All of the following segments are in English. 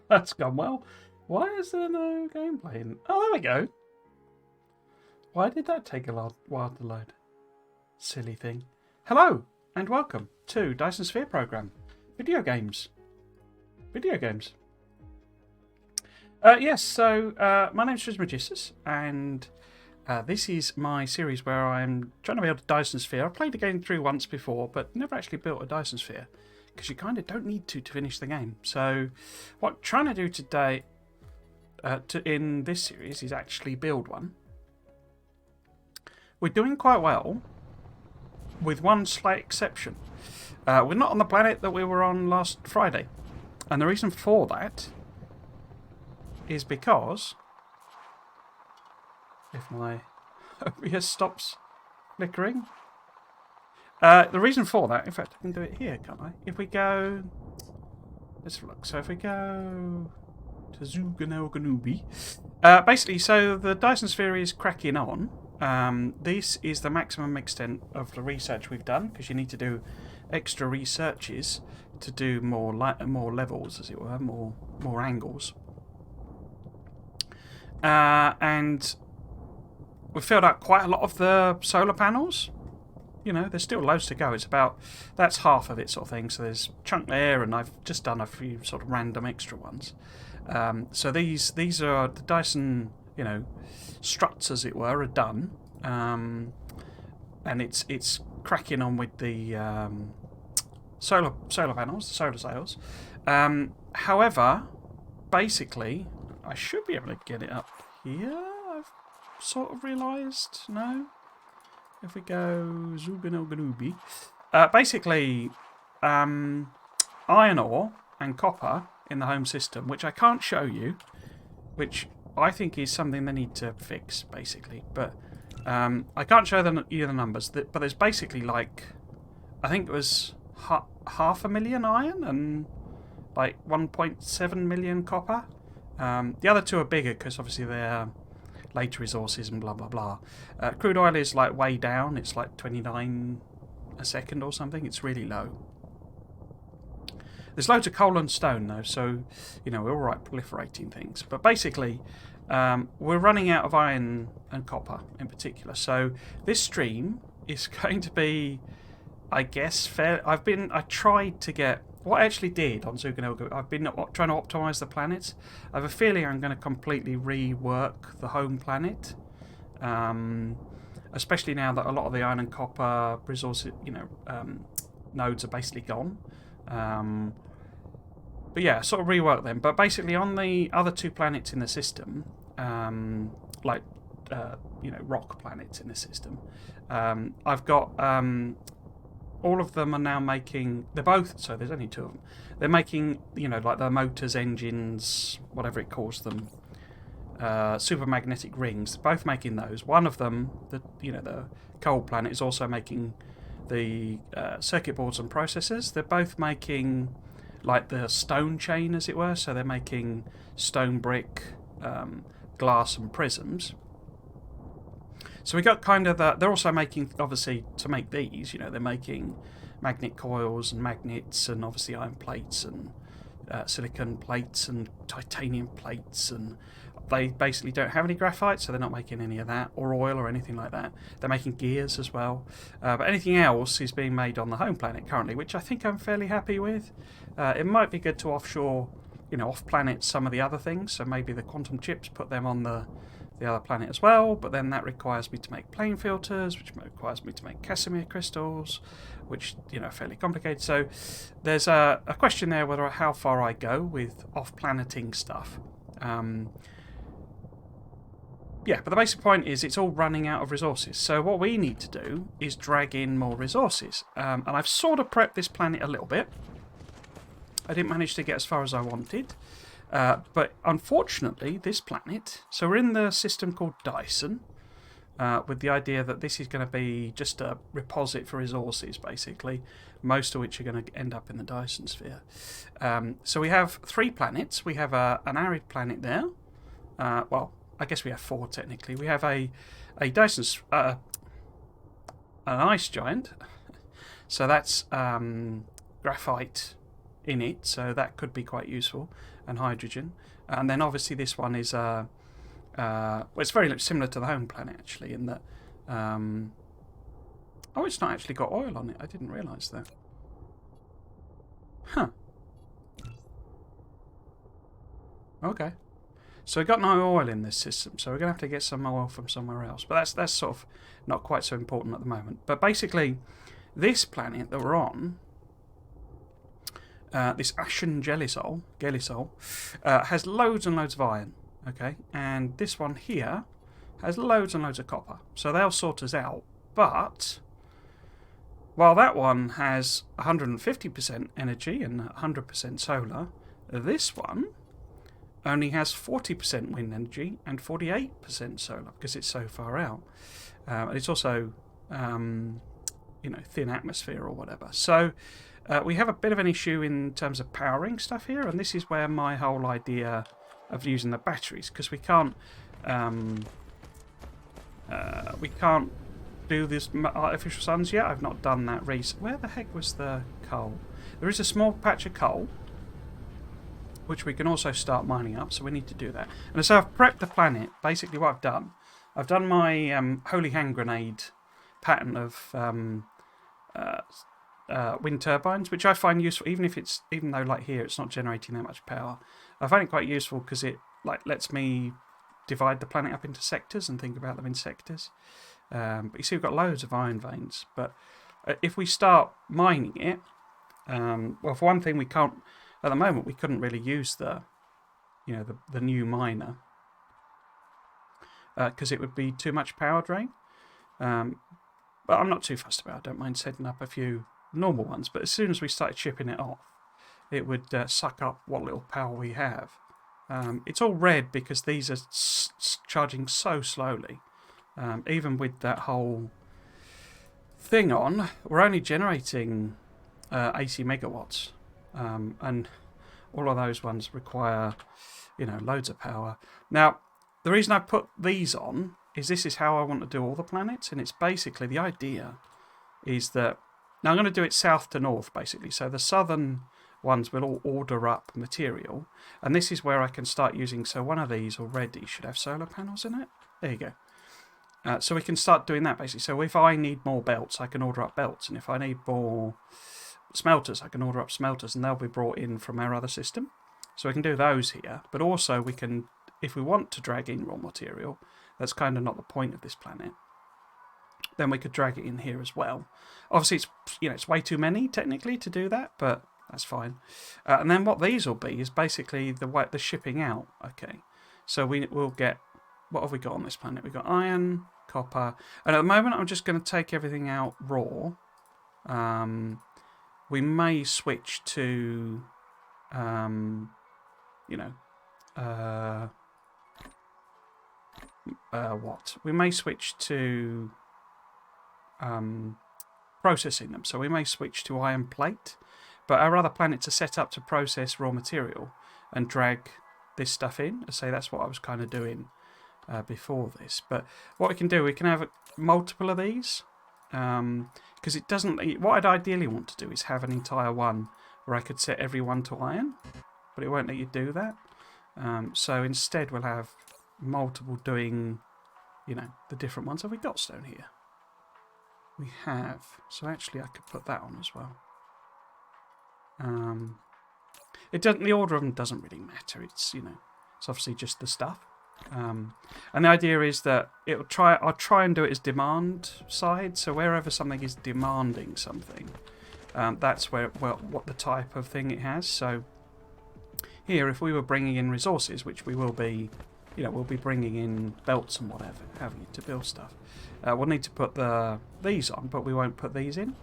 That's gone well. Why is there no gameplay? Oh, there we go. Why did that take a while to load? Silly thing. Hello, and welcome to Dyson Sphere Program. Video games. Video games. Yes, so my name's Trismegistus, and this is my series where I'm trying to build a Dyson Sphere. I've played the game through once before, but never actually built a Dyson Sphere, because you kind of don't need to finish the game. So what I'm trying to do today in this series is actually build one. We're doing quite well, with one slight exception. We're not on the planet that we were on last Friday. And the reason for that is because if my OBS stops flickering. The reason for that, in fact, I can do it here, can't I? If we go, let's have a look. So if we go to Zuganelganubi, basically, so the Dyson Sphere is cracking on. This is the maximum extent of the research we've done, because you need to do extra researches to do more levels, as it were, more angles. And we've filled out quite a lot of the solar panels. You know, there's still loads to go. That's half of it, sort of thing. So there's a chunk there, and I've just done a few sort of random extra ones. So these are the Dyson, struts, as it were, are done. And it's cracking on with the solar panels, the solar sails. However, basically, I should be able to get it up here. I've sort of realised. No? If we go Zuganelganubi. Basically, iron ore and copper in the home system, which I can't show you, which I think is something they need to fix, basically. But I can't show you the numbers. But there's basically like, I think it was 500,000 iron and like 1.7 million copper. The other two are bigger because obviously they're later resources and blah blah blah. Crude oil is like way down. It's like 29 a second or something. It's really low. There's loads of coal and stone though, so we're all right proliferating things. But basically, we're running out of iron and copper in particular. So this stream is going to be, I guess, fair. I tried to get. What I actually did on Zuganelga, I've been trying to optimise the planets. I have a feeling I'm going to completely rework the home planet, especially now that a lot of the iron and copper resources, nodes are basically gone. But yeah, sort of rework them. But basically, on the other two planets in the system, rock planets in the system, I've got. All of them are now making. They're both. So there's only two of them. They're making, like the motors, engines, whatever it calls them, supermagnetic rings. They're both making those. One of them, the coal planet, is also making the circuit boards and processors. They're both making like the stone chain, as it were. So they're making stone, brick, glass, and prisms. So we got kind of that. They're also making, obviously, to make these, they're making magnet coils and magnets and obviously iron plates and silicon plates and titanium plates. And they basically don't have any graphite, so they're not making any of that, or oil or anything like that. They're making gears as well. But anything else is being made on the home planet currently, which I think I'm fairly happy with. It might be good to offshore, off-planet some of the other things. So maybe the quantum chips, put them on the other planet as well, but then that requires me to make plane filters, which requires me to make Casimir crystals, which are fairly complicated. So there's a question there whether how far I go with off-planeting stuff. But the basic point is it's all running out of resources. So what we need to do is drag in more resources. And I've sort of prepped this planet a little bit. I didn't manage to get as far as I wanted. But unfortunately, this planet, so we're in the system called Dyson, with the idea that this is going to be just a repository for resources, basically, most of which are going to end up in the Dyson Sphere. So we have 3 planets. We have an arid planet there. Well, I guess we have 4 technically. We have a Dyson, an ice giant. So that's graphite in it, so that could be quite useful, and hydrogen. And then obviously this one is well, it's very similar to the home planet actually, in that oh, it's not actually got oil on it. I didn't realise that. Huh. Okay. So we've got no oil in this system, so we're going to have to get some oil from somewhere else. But that's sort of not quite so important at the moment. But basically, this planet that we're on, this Ashen Gelisol, has loads and loads of iron. Okay, and this one here has loads and loads of copper. So they'll sort us out. But while that one has 150% energy and 100% solar, this one only has 40% wind energy and 48% solar because it's so far out. And it's also, thin atmosphere or whatever. So we have a bit of an issue in terms of powering stuff here, and this is where my whole idea of using the batteries, because we can't do this artificial suns yet. I've not done that recently. Where the heck was the coal? There is a small patch of coal, which we can also start mining up, so we need to do that. And so I've prepped the planet. Basically what I've done my holy hand grenade pattern of wind turbines, which I find useful, even though like here it's not generating that much power. I find it quite useful because it lets me divide the planet up into sectors and think about them in sectors. But you see we've got loads of iron veins, but if we start mining it, well, for one thing, we can't at the moment. We couldn't really use the new miner because it would be too much power drain. But I'm not too fussed about it. I don't mind setting up a few normal ones, but as soon as we started shipping it off, it would suck up what little power we have. It's all red because these are charging so slowly. Even with that whole thing on, we're only generating 80 megawatts. And all of those ones require, loads of power. Now, the reason I put these on is this is how I want to do all the planets, and it's basically the idea is that now I'm going to do it south to north, basically. So the southern ones will all order up material, and this is where I can start using. So one of these already should have solar panels in it. There you go. So we can start doing that basically. So if I need more belts, I can order up belts, and if I need more smelters, I can order up smelters, and they'll be brought in from our other system. So we can do those here, but also we can, if we want to drag in raw material, that's kind of not the point of this planet, then we could drag it in here as well. Obviously, it's way too many technically to do that, but that's fine. And then what these will be is basically the shipping out. Okay, so we'll get, what have we got on this planet? We've got iron, copper, and at the moment I'm just going to take everything out raw. We may switch to, what? We may switch to processing them. So we may switch to iron plate, but our other planets are set up to process raw material and drag this stuff in. I say that's what I was kind of doing before this. But what we can do, we can have multiple of these. Because it doesn't. What I'd ideally want to do is have an entire one where I could set everyone to iron, but it won't let you do that. So instead, we'll have multiple doing, the different ones. Have we got stone here? We have. So actually, I could put that on as well. It doesn't. The order of them doesn't really matter. It's it's obviously just the stuff. And the idea is that I'll try and do it as demand side. So wherever something is demanding something, that's what the type of thing it has. So here, if we were bringing in resources, which we will be, we'll be bringing in belts and whatever, having to build stuff. We'll need to put these on, but we won't put these in.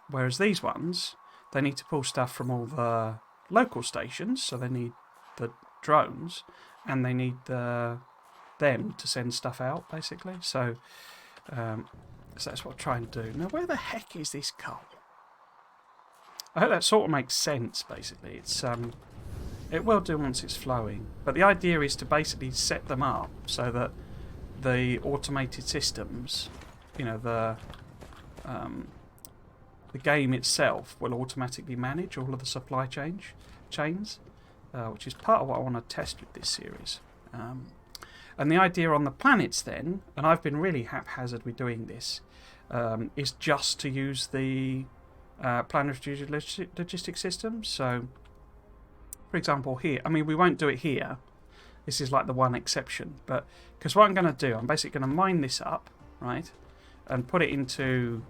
Whereas these ones, they need to pull stuff from all the local stations, so they need the drones. And they need them to send stuff out, basically. So, that's what I'm trying to do. Now, where the heck is this coal? I hope that sort of makes sense, basically. It will do once it's flowing. But the idea is to basically set them up so that the automated systems, the game itself will automatically manage all of the supply chains, which is part of what I want to test with this series. And the idea on the planets then, and I've been really haphazard with doing this, is just to use the planetary logistic system. So, for example, here, I mean, we won't do it here. This is like the one exception, but because what I'm going to do, I'm basically going to mine this up, right, and put it into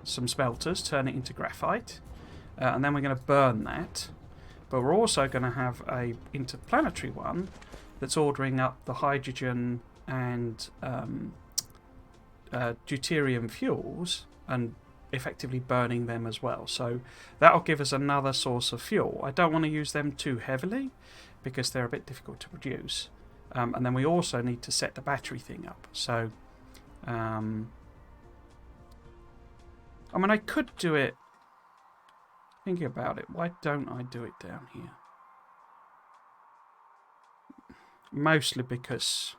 some smelters, turn it into graphite, and then we're going to burn that. But we're also going to have a interplanetary one that's ordering up the hydrogen and deuterium fuels and effectively burning them as well. So that'll give us another source of fuel. I don't want to use them too heavily because they're a bit difficult to produce. And then we also need to set the battery thing up. So, I mean, I could do it, thinking about it, why don't I do it down here? Mostly because,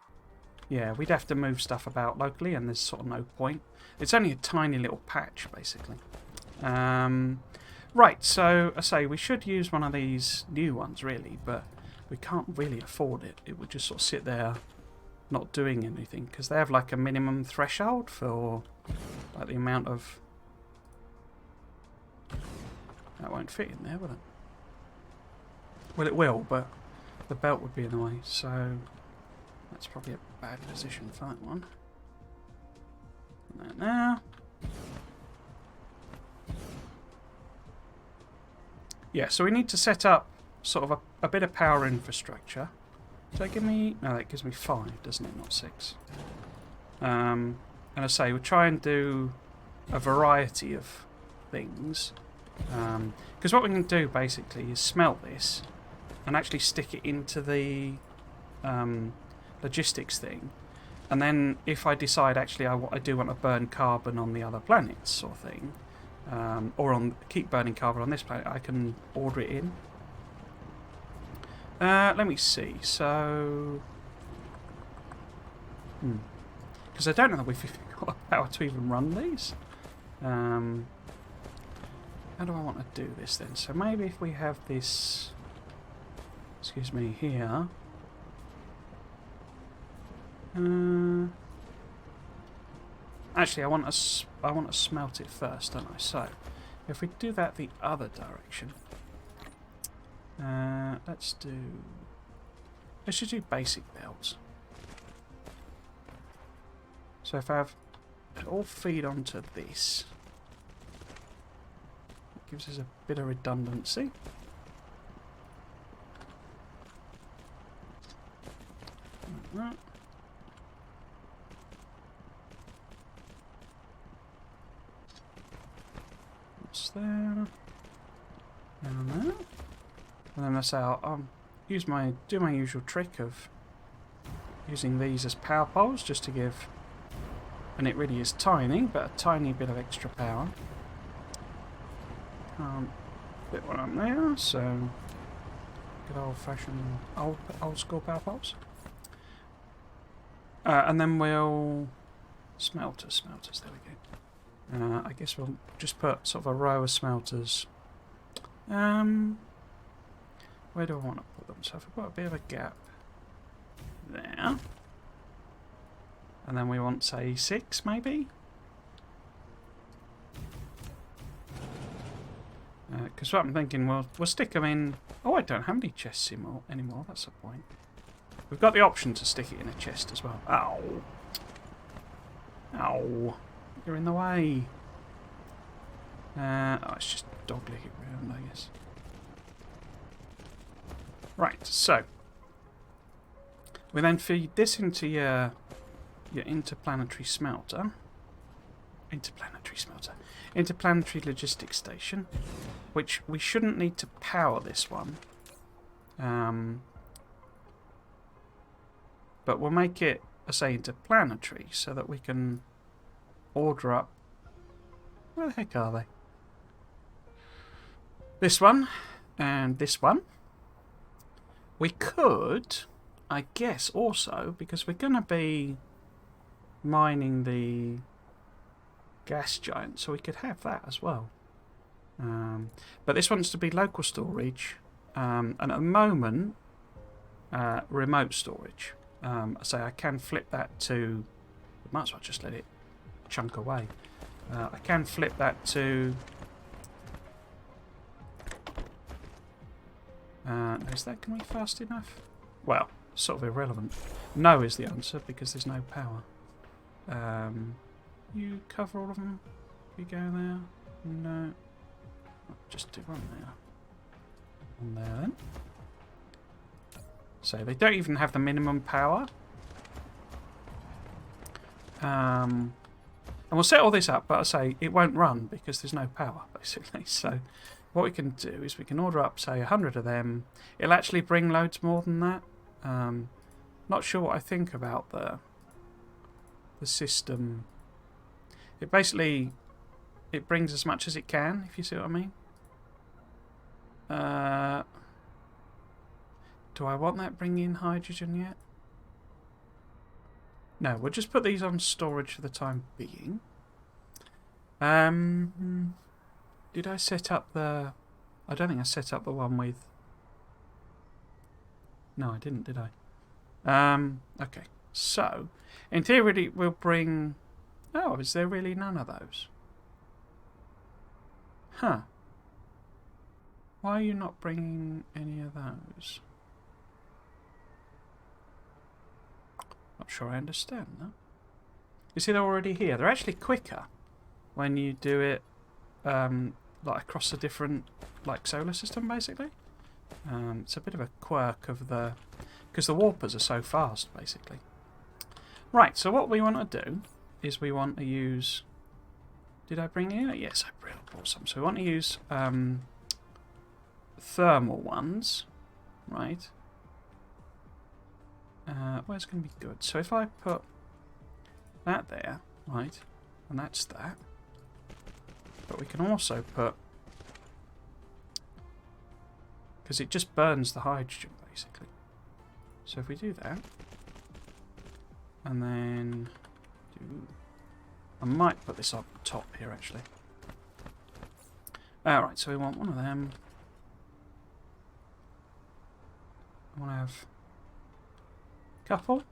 yeah, we'd have to move stuff about locally and there's sort of no point. It's only a tiny little patch, basically. Right, so I say we should use one of these new ones, really, but we can't really afford it. It would just sort of sit there not doing anything, because they have like a minimum threshold for like the amount of... That won't fit in there, will it? Well, it will, but the belt would be in the way, so that's probably a bad position for that one. That now. Yeah, so we need to set up sort of a bit of power infrastructure. Does that give me... No, that gives me 5, doesn't it? Not 6. And I say, we'll try and do a variety of things. Because what we can do, basically, is smelt this and actually stick it into the logistics thing. And then if I decide, actually, I do want to burn carbon on the other planets, sort of thing, or keep burning carbon on this planet, I can order it in. Let me see. So, because I don't know if we've got the power to even run these. How do I want to do this then? So maybe if we have this, excuse me, here. Actually, I want to smelt it first, don't I? So if we do that the other direction. Let's just do basic belts. So if I have it all feed onto this, it gives us a bit of redundancy. Like that. What's there? Down there. And then I say I'll do my usual trick of using these as power poles just to give, and it really is tiny, but a tiny bit of extra power. Bit one up there, so good old-fashioned old school power poles. And then we'll smelters. There we go. I guess we'll just put sort of a row of smelters. Where do I want to put them? So if I put a bit of a gap there, and then we want, say, 6 maybe? Because what I'm thinking, we'll stick them in... Oh, I don't have any chests anymore, that's the point. We've got the option to stick it in a chest as well. Ow! Ow! You're in the way. Oh, it's just dogleg it round, I guess. Right, so we then feed this into your interplanetary logistics station, which we shouldn't need to power this one, but we'll make it, I say, interplanetary so that we can order up. Where the heck are they? This one and this one. We could, I guess, also, because we're going to be mining the gas giant, so we could have that as well. But this wants to be local storage, and at the moment, remote storage. So I can flip that to. Might as well just let it chunk away. I can flip that to. Is that going to be fast enough? Well, sort of irrelevant. No is the answer because there's no power. You cover all of them. You go there. No. Just do one there. One there then. So they don't even have the minimum power. And we'll set all this up, but I say it won't run because there's no power, basically. So what we can do is we can order up, say, 100 of them. It'll actually bring loads more than that. Not sure what I think about the system. It basically brings as much as it can, if you see what I mean. Do I want that bringing in hydrogen yet? No, we'll just put these on storage for the time being. Did I set up the... I don't think I set up the one with... No, I didn't, did I? Okay, so, in theory we'll bring... Oh, is there really none of those? Huh. Why are you not bringing any of those? Not sure I understand that. You see, they're already here. They're actually quicker when you do it like across a different solar system, basically. It's a bit of a quirk of the... because the warpers are so fast, basically. Right, so what we want to do is we want to use... Did I bring in? Yes, I brought some. So we want to use thermal ones, right? Where's going to be good? So if I put that there, right, and that's that. But we can also put... because it just burns the hydrogen, basically. So if we do that, and then do... I might put this up top here, actually. Alright, so we want one of them. I want to have... couple.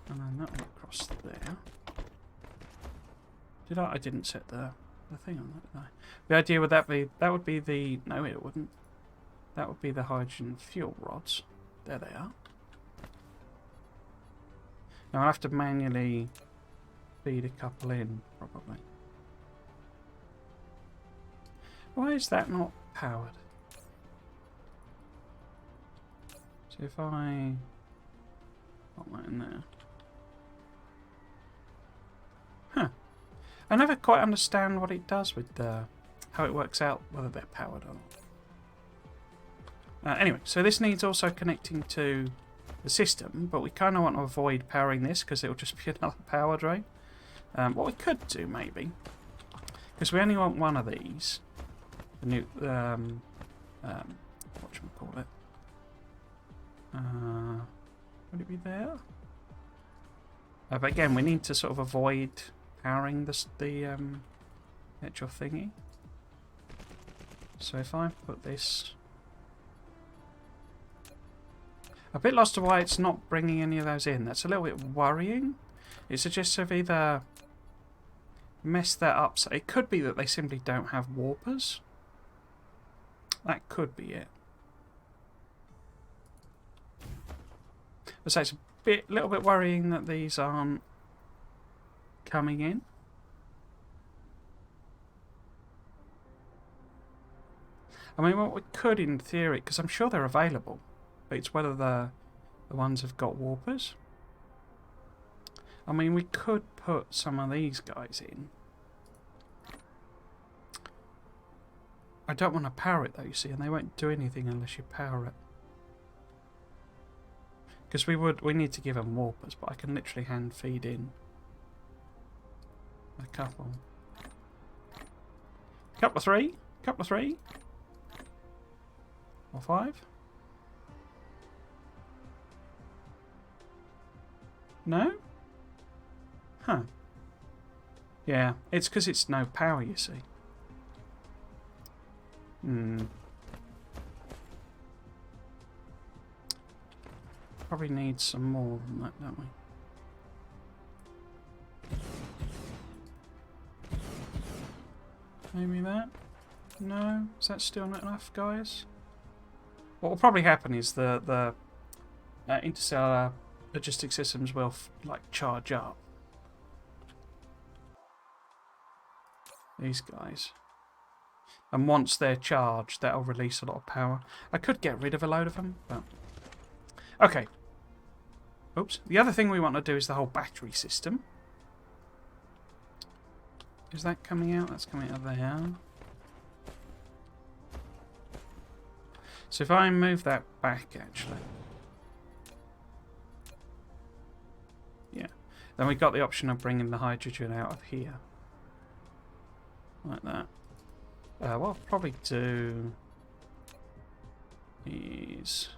And then that one across there. Did I? I didn't set the thing on that, did I? The idea would that be... that would be the... no, it wouldn't. That would be the hydrogen fuel rods. There they are. Now I'll have to manually feed a couple in, probably. Why is that not powered? So if I put that in there. Huh. I never quite understand what it does with how it works out, whether they're powered or not. Anyway, so this needs also connecting to the system, but we kind of want to avoid powering this because it will just be another power drain. What we could do, maybe, because we only want one of these. The new, whatchamacallit? Would it be there? But again, we need to sort of avoid powering the actual thingy. So if I put this... a bit lost to why it's not bringing any of those in. That's a little bit worrying. It suggests I've either messed that up. So it could be that they simply don't have warpers. That could be it. So it's a little bit worrying that these aren't coming in. I mean, what we could, in theory, because I'm sure they're available, but it's whether the ones have got warpers. I mean, we could put some of these guys in. I don't want to power it though, you see, and they won't do anything unless you power it. Because we need to give them warpers, but I can literally hand feed in a couple. Couple of three. Or 5. No? Huh. Yeah, it's because it's no power, you see. Probably need some more than that, don't we? Maybe that? No? Is that still not enough, guys? What will probably happen is the interstellar logistics systems will like charge up. These guys. And once they're charged, that'll release a lot of power. I could get rid of a load of them, but... Okay. Oops. The other thing we want to do is the whole battery system. Is that coming out? That's coming out of there. So if I move that back, actually. Yeah. Then we've got the option of bringing the hydrogen out of here. Like that. What I'll probably do is...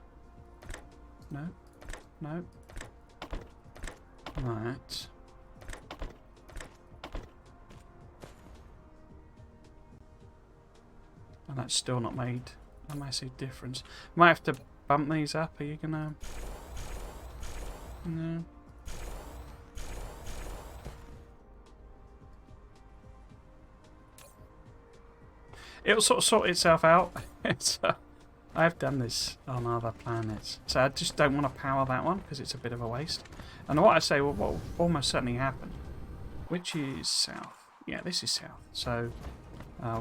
No. No. That. And that's still not made a massive difference. Might have to bump these up. Are you gonna... No. It'll sort of sort itself out. I've done this on other planets. So I just don't want to power that one because it's a bit of a waste. And what I say will almost certainly happen. Which is south. Yeah, this is south. So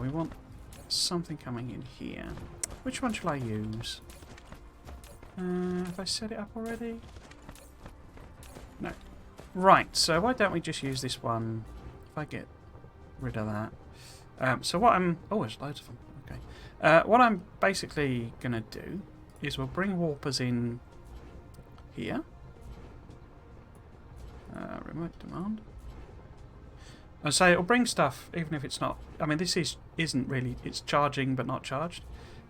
we want something coming in here. Which one shall I use? Have I set it up already? No. Right, so why don't we just use this one? If I get rid of that. So what I'm... Oh, there's loads of them. Okay. What I'm basically going to do is we'll bring warpers in here. Remote demand. And so it'll bring stuff, even if it's not... I mean, this isn't really... It's charging, but not charged.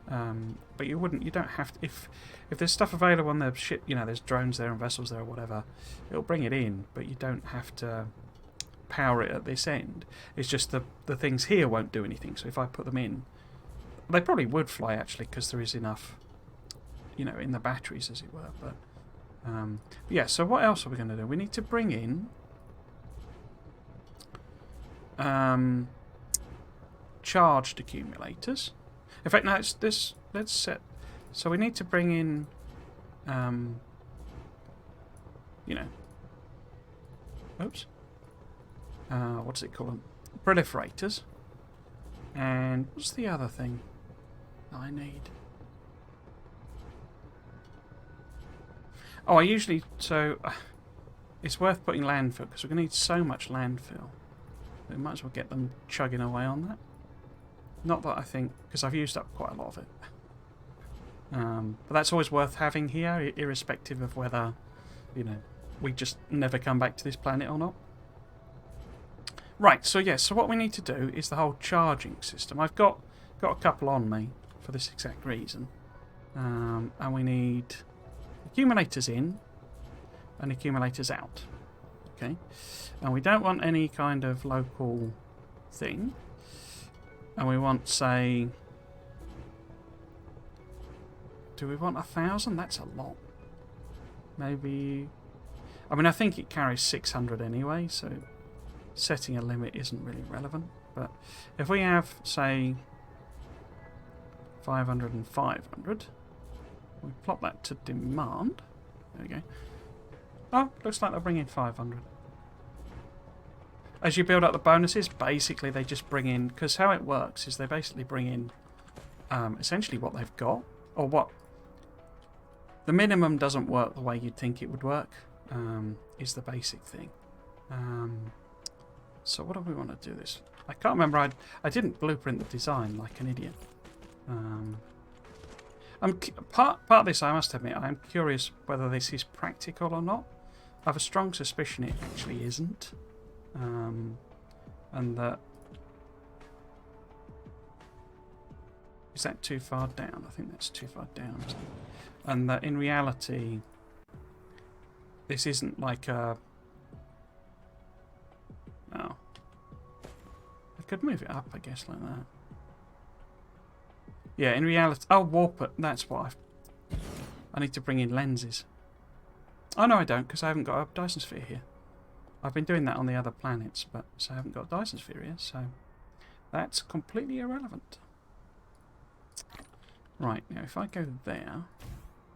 But you don't have to... If there's stuff available on the ship, you know, there's drones there and vessels there or whatever, it'll bring it in, but you don't have to power it at this end. It's just the things here won't do anything. So if I put them in, they probably would fly actually because there is enough, you know, in the batteries as it were. But yeah. So what else are we going to do? We need to bring in charged accumulators. In fact, no, it's this. Let's set. So we need to bring in, you know. Oops. What's it called? Proliferators. And what's the other thing I need? Oh, I usually... So, it's worth putting landfill, because we're going to need so much landfill. We might as well get them chugging away on that. Not that I think... Because I've used up quite a lot of it. But that's always worth having here, irrespective of whether, you know, we just never come back to this planet or not. Right, so yes, so what we need to do is the whole charging system. I've got a couple on me for this exact reason. And we need accumulators in and accumulators out. Okay? And we don't want any kind of local thing. And we want, say... Do we want 1,000? That's a lot. Maybe... I mean, I think it carries 600 anyway, so... Setting a limit isn't really relevant, but if we have, say, 500 and 500, we plot that to demand. There we go. Oh, looks like they'll bring in 500. As you build up the bonuses, basically they just bring in, because how it works is they basically bring in essentially what they've got, or what the minimum doesn't work the way you'd think it would work, is the basic thing. So what do we want to do this? I can't remember. I didn't blueprint the design like an idiot. Part of this, I must admit, I'm curious whether this is practical or not. I have a strong suspicion it actually isn't. And that... Is that too far down? I think that's too far down. And that in reality... this isn't like a... Oh. I could move it up, I guess, like that. Yeah, in reality... Oh, warp it. That's what I need to bring in lenses. Oh, no, I don't, because I haven't got a Dyson Sphere here. I've been doing that on the other planets, but so I haven't got a Dyson Sphere here, so that's completely irrelevant. Right, now if I go there,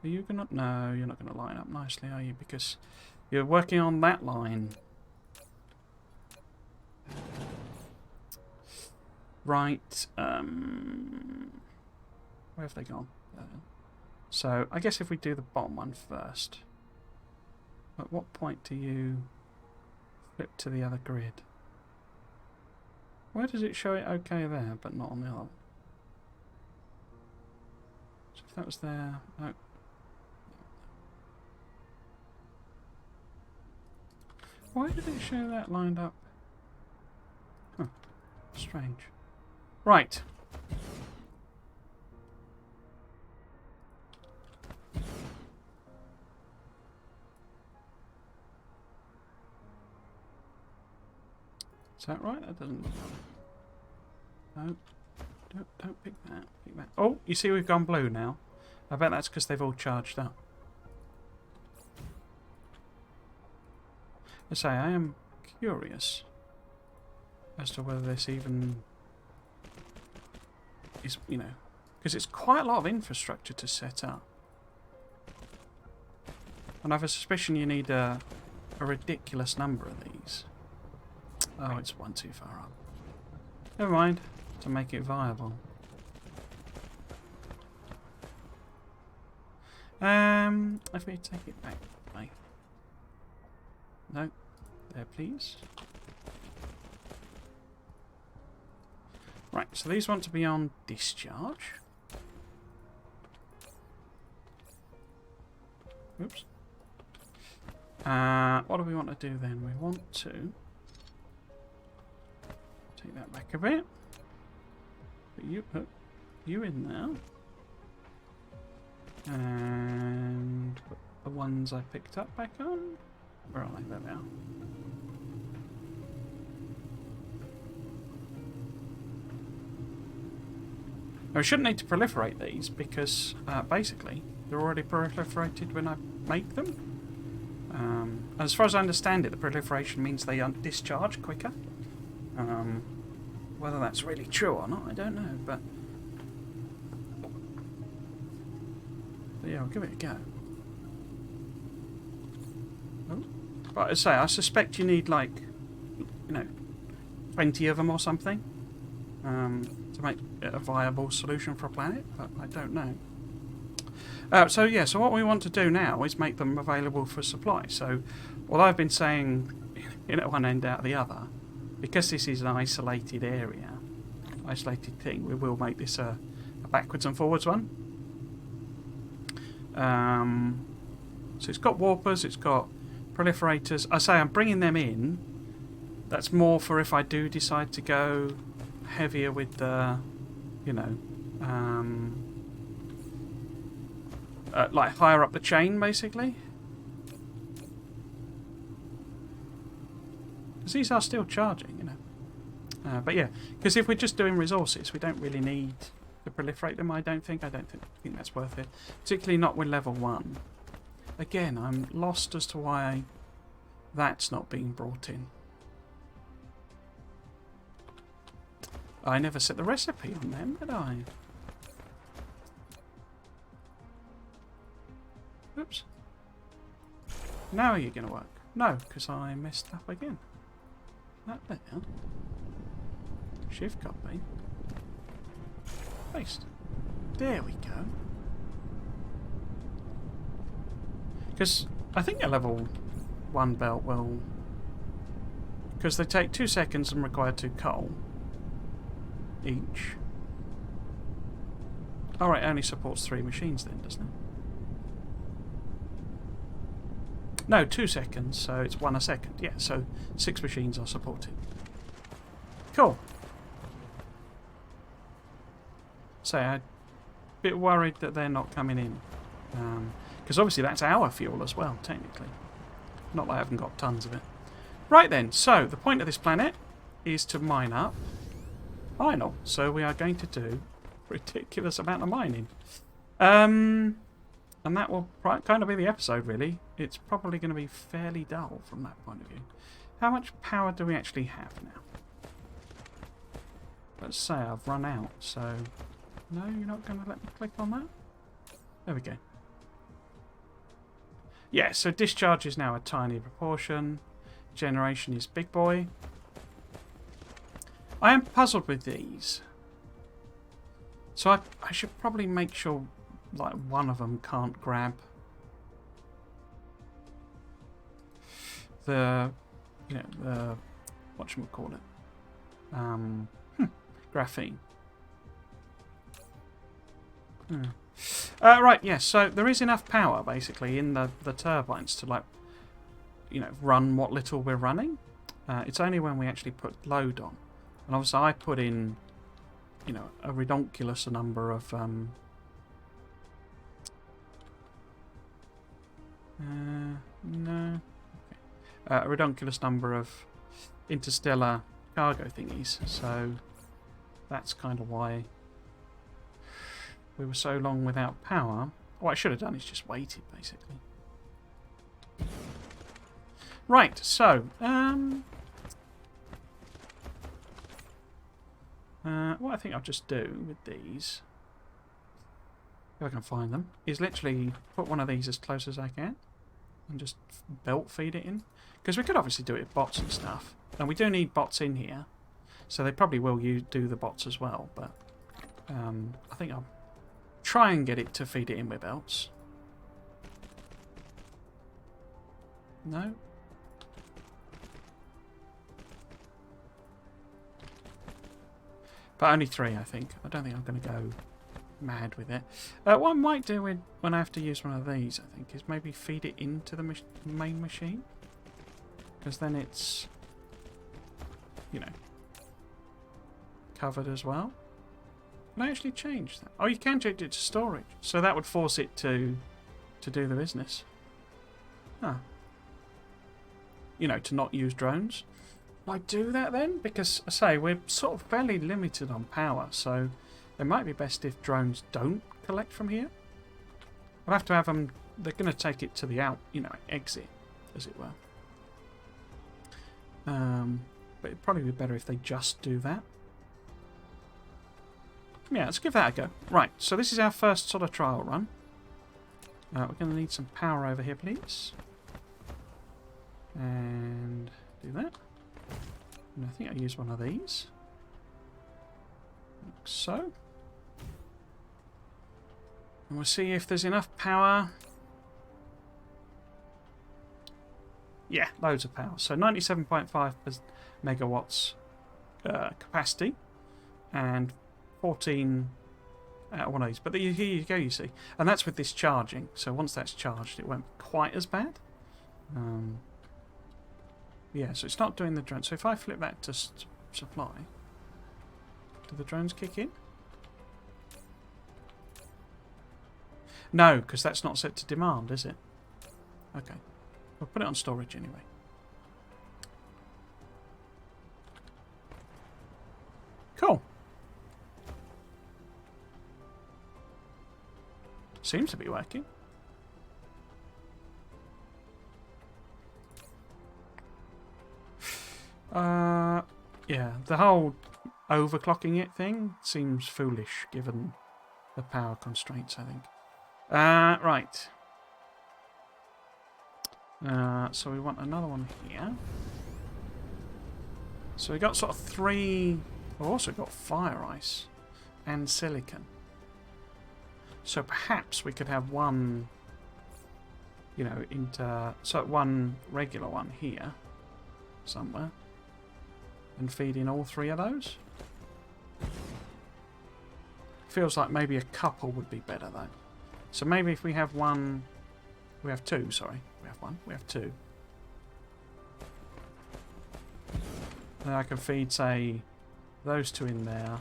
are you going to... No, you're not going to line up nicely, are you? Because you're working on that line. Right, where have they gone? So, I guess if we do the bottom one first, at what point do you flip to the other grid? Where does it show it okay there, but not on the other? So if that was there... No. Why did it show that lined up? Huh. Strange. Right. Is that right? That doesn't look right. No. Don't pick that. Pick that. Oh, you see we've gone blue now. I bet that's because they've all charged up. I say, I am curious as to whether this even is, you know, because it's quite a lot of infrastructure to set up. And I have a suspicion you need a ridiculous number of these. Oh, it's one too far up. Never mind, to make it viable. If we take it back, right? No, there, please. Right, so these want to be on discharge. Oops. What do we want to do then? We want to take that back a bit. Put you in there. And put the ones I picked up back on. Where are they? There they are. Now, we shouldn't need to proliferate these because basically they're already proliferated when I make them. As far as I understand it, the proliferation means they discharge quicker. Whether that's really true or not, I don't know, but yeah, we'll give it a go. Oh. But as I say, I suspect you need like, 20 of them or something to make it a viable solution for a planet, but I don't know. So what we want to do now is make them available for supply. So what I've been saying in at one end out the other, because this is an isolated area, isolated thing, we will make this a backwards and forwards one. So it's got warpers, it's got proliferators. I say I'm bringing them in. That's more for if I do decide to go heavier with the, like higher up the chain, basically. Because these are still charging, but yeah, because if we're just doing resources, we don't really need to proliferate them. I don't think that's worth it, particularly not with level 1. Again, I'm lost as to why that's not being brought in. I never set the recipe on them, did I? Oops. Now are you going to work? No, because I messed up again. That there. Shift copy. Paste. There we go. Because I think a level 1 belt will... Because they take 2 seconds and require 2 coal each. Alright, it only supports 3 machines then, doesn't it? No, 2 seconds, so it's 1 a second. Yeah, so 6 machines are supported. Cool. So I'm a bit worried that they're not coming in. Because obviously that's our fuel as well, technically. Not that I haven't got tons of it. Right then, so the point of this planet is to mine up vinyl. So we are going to do a ridiculous amount of mining. And that will kind of be the episode, really. It's probably going to be fairly dull from that point of view. How much power do we actually have now? Let's say I've run out, so... No, you're not going to let me click on that? There we go. Yeah, so discharge is now a tiny proportion. Generation is big boy. I am puzzled with these. So I should probably make sure like one of them can't grab the, you know, the, whatchamacallit, graphene. Right, yes, so there is enough power, basically, in the turbines to, like, you know, run what little we're running. It's only when we actually put load on. And obviously I put in, you know, a redonkulous number of... no. Okay. A redonkulous number of interstellar cargo thingies, so that's kind of why we were so long without power. What I should have done is just waited, basically. Right, so, what I think I'll just do with these, if I can find them, is literally put one of these as close as I can and just belt feed it in. Because we could obviously do it with bots and stuff. And we do need bots in here, so they probably will do the bots as well, but I think I'll try and get it to feed it in with belts. No? But only 3, I think. I don't think I'm going to go mad with it. What I might do when I have to use one of these, I think, is maybe feed it into the main machine. Because then it's, you know, covered as well. Can I actually change that? Oh, you can change it to storage. So that would force it to do the business. Huh. You know, to not use drones. Why do that then? Because, I say, we're sort of fairly limited on power, so it might be best if drones don't collect from here. I'll have to have them... They're going to take it to the exit, as it were. But it'd probably be better if they just do that. Yeah, let's give that a go. Right, so this is our first sort of trial run. We're going to need some power over here, please. And do that. And I think I'll use one of these. Like so. And we'll see if there's enough power. Yeah, loads of power. So 97.5 megawatts capacity. And 14 one of these. But here you go, you see. And that's with this charging. So once that's charged, it won't be quite as bad. Yeah, so it's not doing the drone. So if I flip that to supply, do the drones kick in? No, because that's not set to demand, is it? Okay. We'll put it on storage anyway. Cool. Seems to be working. Yeah, the whole overclocking it thing seems foolish given the power constraints, I think. Right. So we want another one here. So we got sort of 3... We've also got fire ice and silicon. So perhaps we could have one, you know, so one regular one here somewhere. And feed in all 3 of those. Feels like maybe a couple would be better though. So maybe if we have one... We have 2, sorry. We have 1. We have 2. Then I can feed, say, those 2 in there.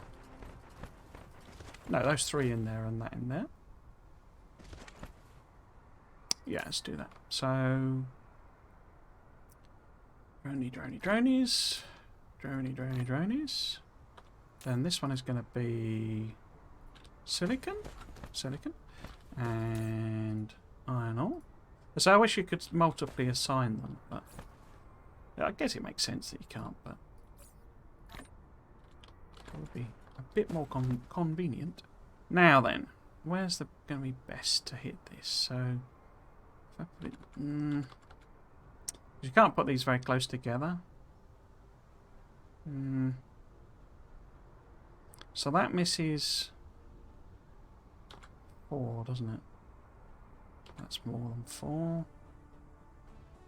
No, those 3 in there and that in there. Yeah, let's do that. So... Dronies. Then this one is going to be silicon, and iron ore. So I wish you could multiply assign them, but I guess it makes sense that you can't, but it would be a bit more convenient. Now then, where's the going to be best to hit this? So if I put it, you can't put these very close together. So that misses 4, doesn't it? That's more than 4.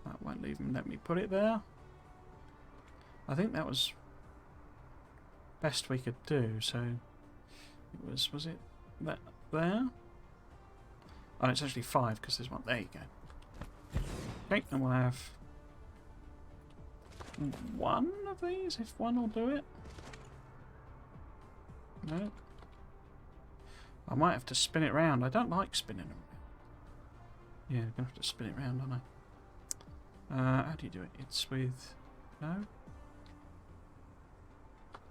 That won't even let me put it there. I think that was best we could do. So it was it that there? Oh, it's actually 5 because there's one. There you go. Okay, and we'll have one of these, if one will do it. No. I might have to spin it round. I don't like spinning them. Yeah, I'm going to have to spin it round, aren't I? How do you do it? It's with... No?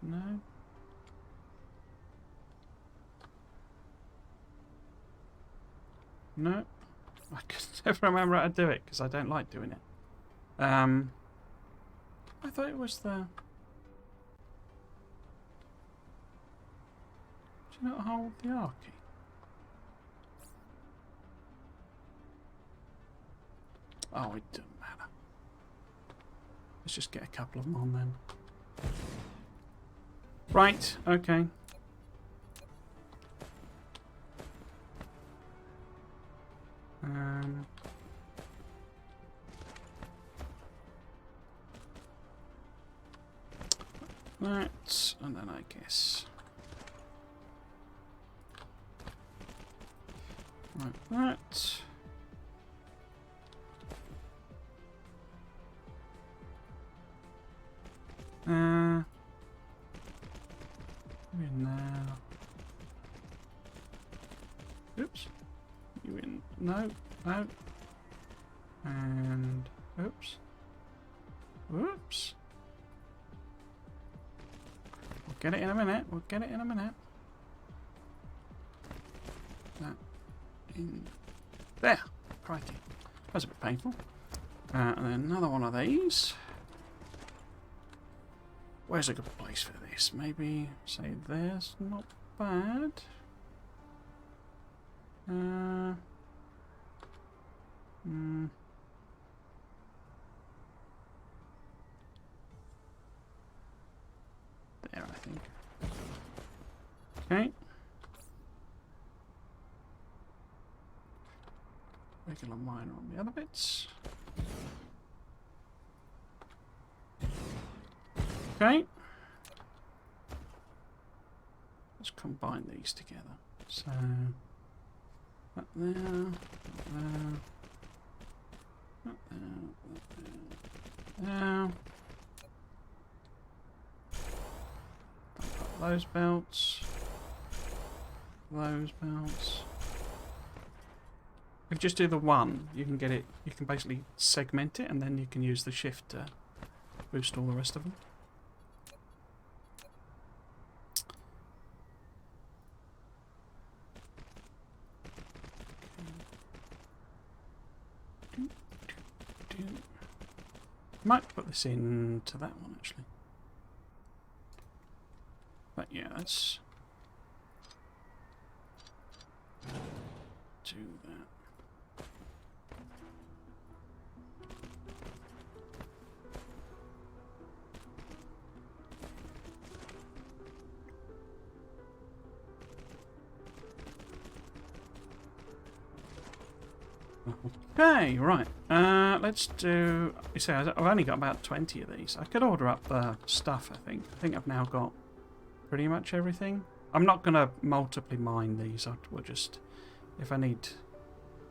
No? No? I can never remember how to do it because I don't like doing it. I thought it was the... Do you not hold the R key? Oh, it doesn't matter. Let's just get a couple of them on then. Right, okay. That, and then I guess... Like that. You in now. Oops. You in. No. No. And. Oops. Oops. We'll get it in a minute. We'll get it in a minute. That. In. There. Crikey. That was a bit painful. And then another one of these. Where's a good place for this? Maybe, say, there's not bad. There, I think. Okay. Regular miner on the other bits. Okay. Let's combine these together. So that there, that there, that there, that there. Those belts. Those belts. If you just do the one, you can get it. You can basically segment it, and then you can use the shift to boost all the rest of them. Might put this into that one actually, but yeah, let's do that. Okay, right. Let's do... You see, I've only got about 20 of these. I could order up the stuff, I think. I think I've now got pretty much everything. I'm not going to multiply mine these. We'll just... If I need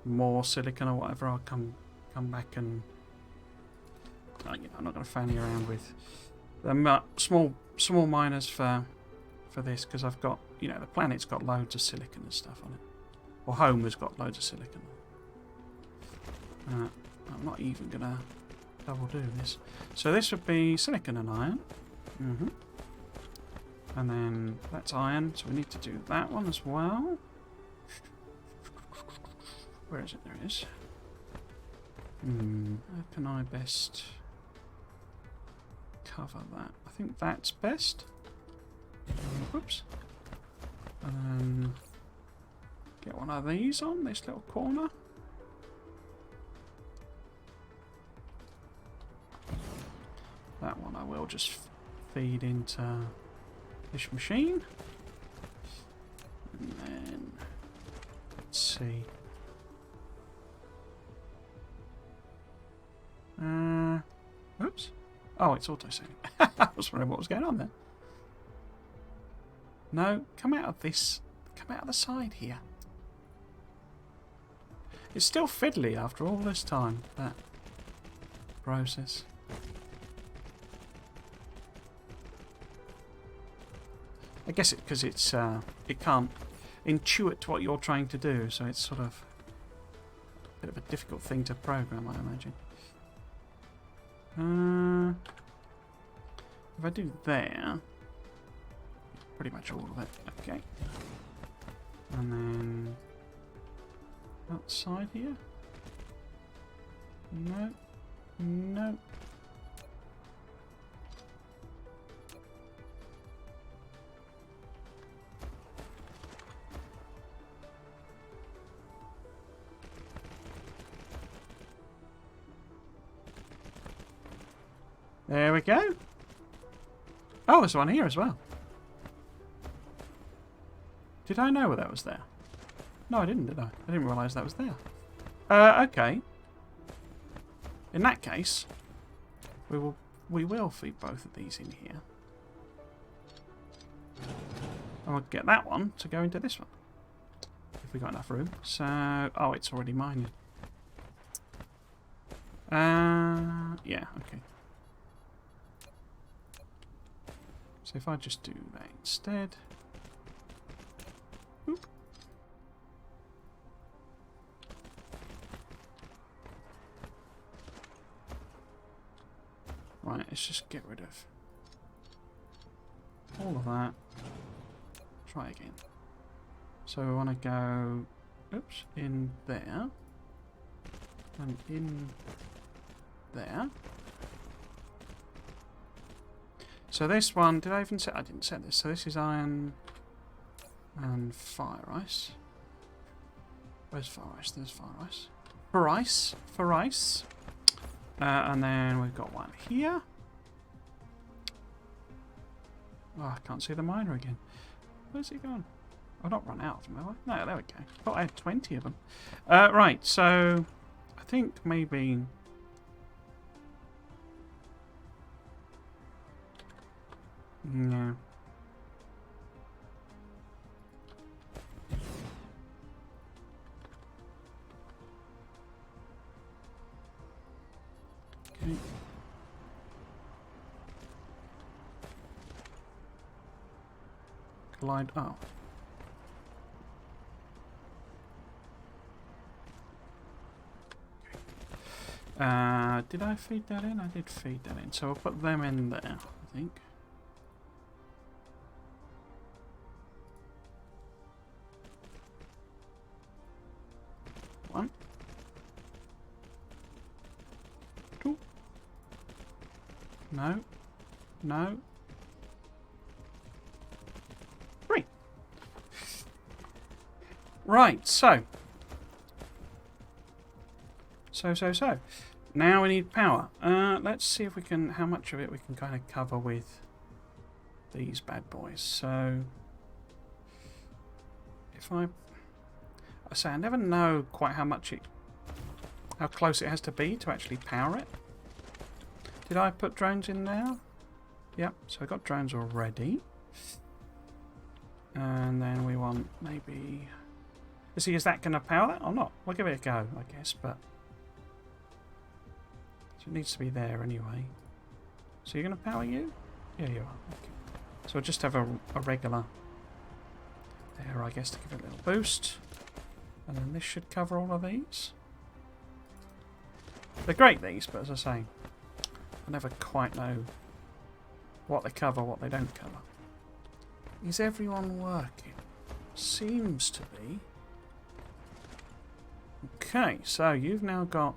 more silicon or whatever, I'll come back and... You know, I'm not going to fanny around with the small miners for this, because I've got... You know, the planet's got loads of silicon and stuff on it. Or home has got loads of silicon. I'm not even gonna double do this. So this would be silicon and iron. And then that's iron, so we need to do that one as well. Where is it? There it is. How can I best cover that? I think that's best. Whoops. And then get one of these on this little corner. That one I will just feed into this machine. And then let's see. Oops. Oh, it's auto-saving. I was wondering what was going on there. No, come out of this. Come out of the side here. It's still fiddly after all this time, that process. I guess it because it can't intuit what you're trying to do, so it's sort of a bit of a difficult thing to program, I imagine. If I do there, pretty much all of it. Okay, and then outside here. No, no. There we go. Oh, there's one here as well. Did I know that was there? No, I didn't, did I? I didn't realise that was there. Okay. In that case, we will feed both of these in here. And we'll get that one to go into this one. If we got enough room. So, oh, it's already mining. Yeah, okay. So if I just do that instead. Oop. Right, let's just get rid of all of that. Try again. So we want to go, oops, in there. And in there. So this one, did I even set? I didn't set this. So this is iron and fire ice. Where's fire ice? There's fire ice. For ice. And then we've got one here. Oh, I can't see the miner again. Where's it gone? I've not run out of them, have I? No, there we go. I thought I had 20 of them. Right, so I think maybe... No. Okay. Collide. Oh. Did I feed that in? I did feed that in. So I'll put them in there, I think. One. Two. No. No. Three. Right, so. So. Now we need power. Let's see if we can, how much of it we can kind of cover with these bad boys. So, if I say I never know quite how close it has to be to actually power it. Did I put drones in there? Yep, so I've got drones already. And then we want maybe... is that going to power that or not? We'll give it a go, I guess, but... So it needs to be there anyway. So you're going to power you? Yeah, you are. Okay. So we'll just have a regular there, I guess, to give it a little boost. And then this should cover all of these. They're great, these, but as I say, I never quite know what they cover, what they don't cover. Is everyone working? Seems to be. Okay, so you've now got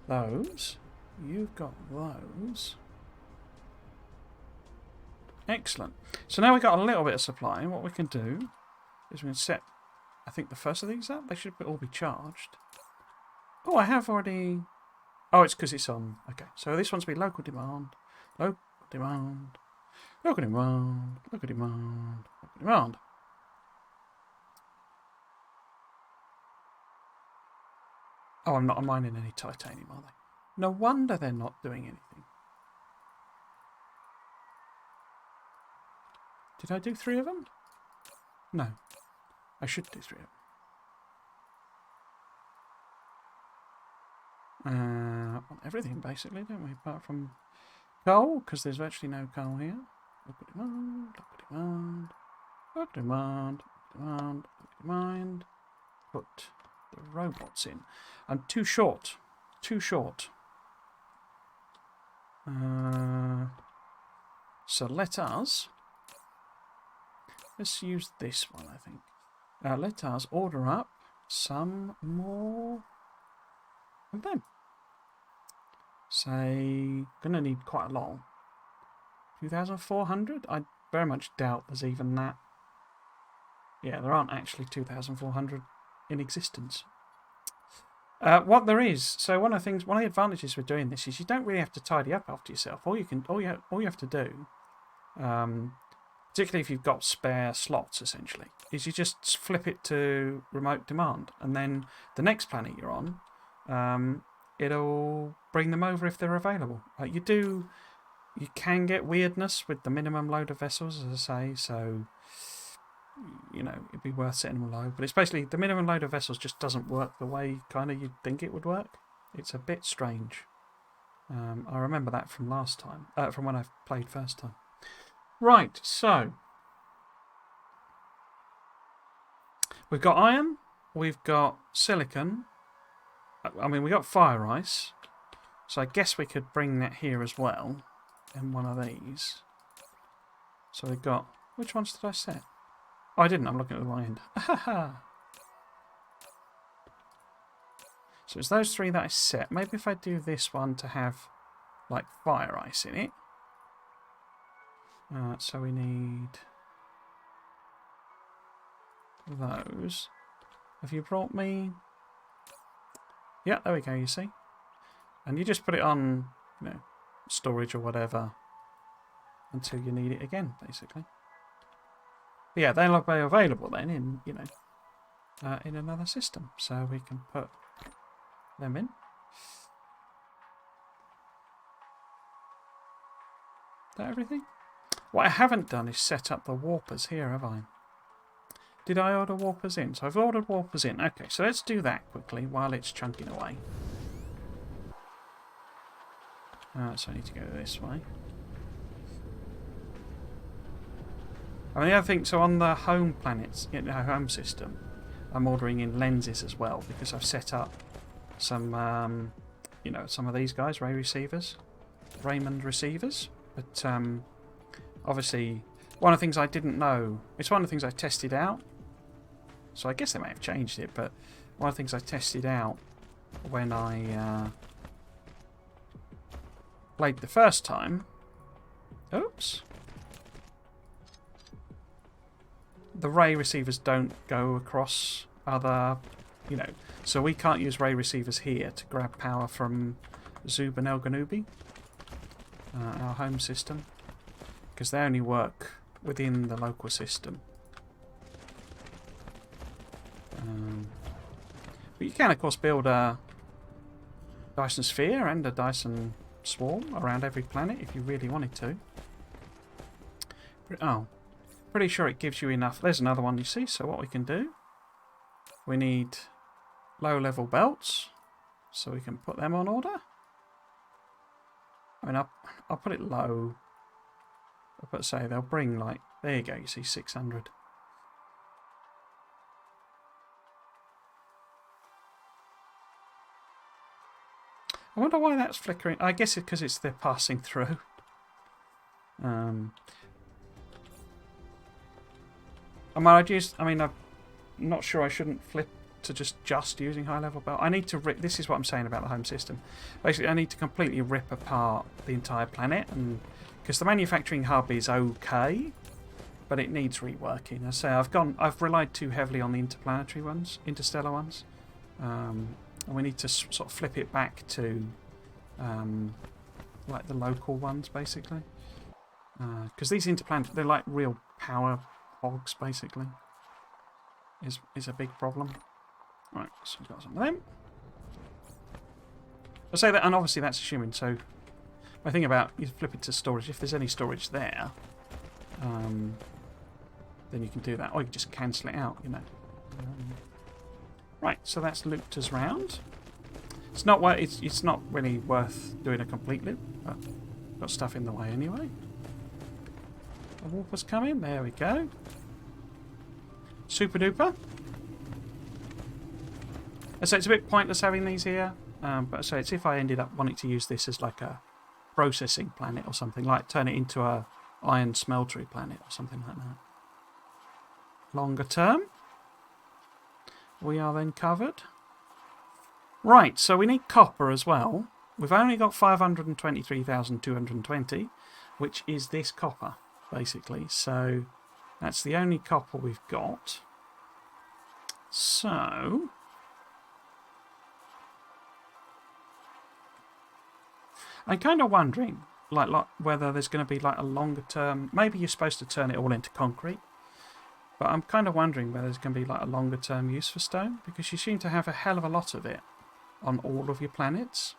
those. You've got those. Excellent. So now we've got a little bit of supply. What we can do is we can set, I think, the first of these up. They should all be charged. Oh, I have already... Oh, it's because it's on... Okay, so this one's be local demand. Local demand. Local demand. Local demand. Local demand. Oh, I'm not mining any titanium, are they? No wonder they're not doing anything. Did I do 3 of them? No. I should do 3 of them. On everything, basically, don't we? Apart from coal, because there's virtually no coal here. Local demand, local demand, local demand, demand, demand. Put the robots in. I'm too short. Too short. So let us... Let's use this one, I think. Let us order up some more of them. Say, gonna need quite a lot. 2,400? I very much doubt there's even that. Yeah, there aren't actually 2,400 in existence. What there is, so one of the advantages with doing this is you don't really have to tidy up after yourself. All you have to do, particularly if you've got spare slots, essentially, is you just flip it to remote demand, and then the next planet you're on, it'll bring them over if they're available. You can get weirdness with the minimum load of vessels, as I say, so it'd be worth setting them low. But it's basically the minimum load of vessels just doesn't work the way kind of you'd think it would work. It's a bit strange. I remember that from last time, from when I played first time. Right, so we've got iron, we've got silicon. I mean, we got fire ice, so I guess we could bring that here as well in one of these. So we've got, which ones did I set? Oh, I didn't. I'm looking at the wrong end. So it's those 3 that I set. Maybe if I do this one to have like fire ice in it. So we need those. Have you brought me? Yeah, there we go, you see. And you just put it on, storage or whatever until you need it again, basically. But yeah, they'll be available then in, in another system. So we can put them in. Is that everything? What I haven't done is set up the warpers here, have I? Did I order warpers in? So I've ordered warpers in. Okay, so let's do that quickly while it's chunking away. So I need to go this way. I mean, the other thing, so on the home planets, home system, I'm ordering in lenses as well because I've set up some, some of these guys, Raymond receivers. But obviously, one of the things I didn't know, it's one of the things I tested out. So I guess they may have changed it, but one of the things I tested out when I played the first time. Oops. The ray receivers don't go across other, so we can't use ray receivers here to grab power from Zub and El Ganubi, our home system, because they only work within the local system. But you can, of course, build a Dyson Sphere and a Dyson Swarm around every planet if you really wanted to. Oh, pretty sure it gives you enough. There's another one, you see. So what we can do, we need low-level belts, so we can put them on order. I mean, I'll put it low. But say they'll bring like, there you go, you see 600. I wonder why that's flickering. I guess it's because it's they're passing through. I'm not sure I shouldn't flip to just using high level belt. I need to rip. This is what I'm saying about the home system. Basically, I need to completely rip apart the entire planet, and because the manufacturing hub is okay, but it needs reworking. I say I've relied too heavily on the interplanetary ones, interstellar ones, and we need to sort of flip it back to like the local ones, basically. Because these interplanetary, they're like real power hogs, basically. Is a big problem. Right, so we've got some of them. I say that, and obviously that's assuming. So my thing about you flip it to storage. If there's any storage there, then you can do that, or you can just cancel it out. You know. Right, so that's looped us round. It's not really worth doing a complete loop, but got stuff in the way anyway. The warper's coming. There we go. Super duper. So it's a bit pointless having these here, but so it's if I ended up wanting to use this as like a processing planet or something, like turn it into a iron smeltery planet or something like that. Longer term, we are then covered. Right, so we need copper as well. We've only got 523,220, which is this copper, basically. So that's the only copper we've got. So I'm kind of wondering, like whether there's going to be like a longer term. Maybe you're supposed to turn it all into concrete, but I'm kind of wondering whether there's going to be like a longer term use for stone, because you seem to have a hell of a lot of it on all of your planets.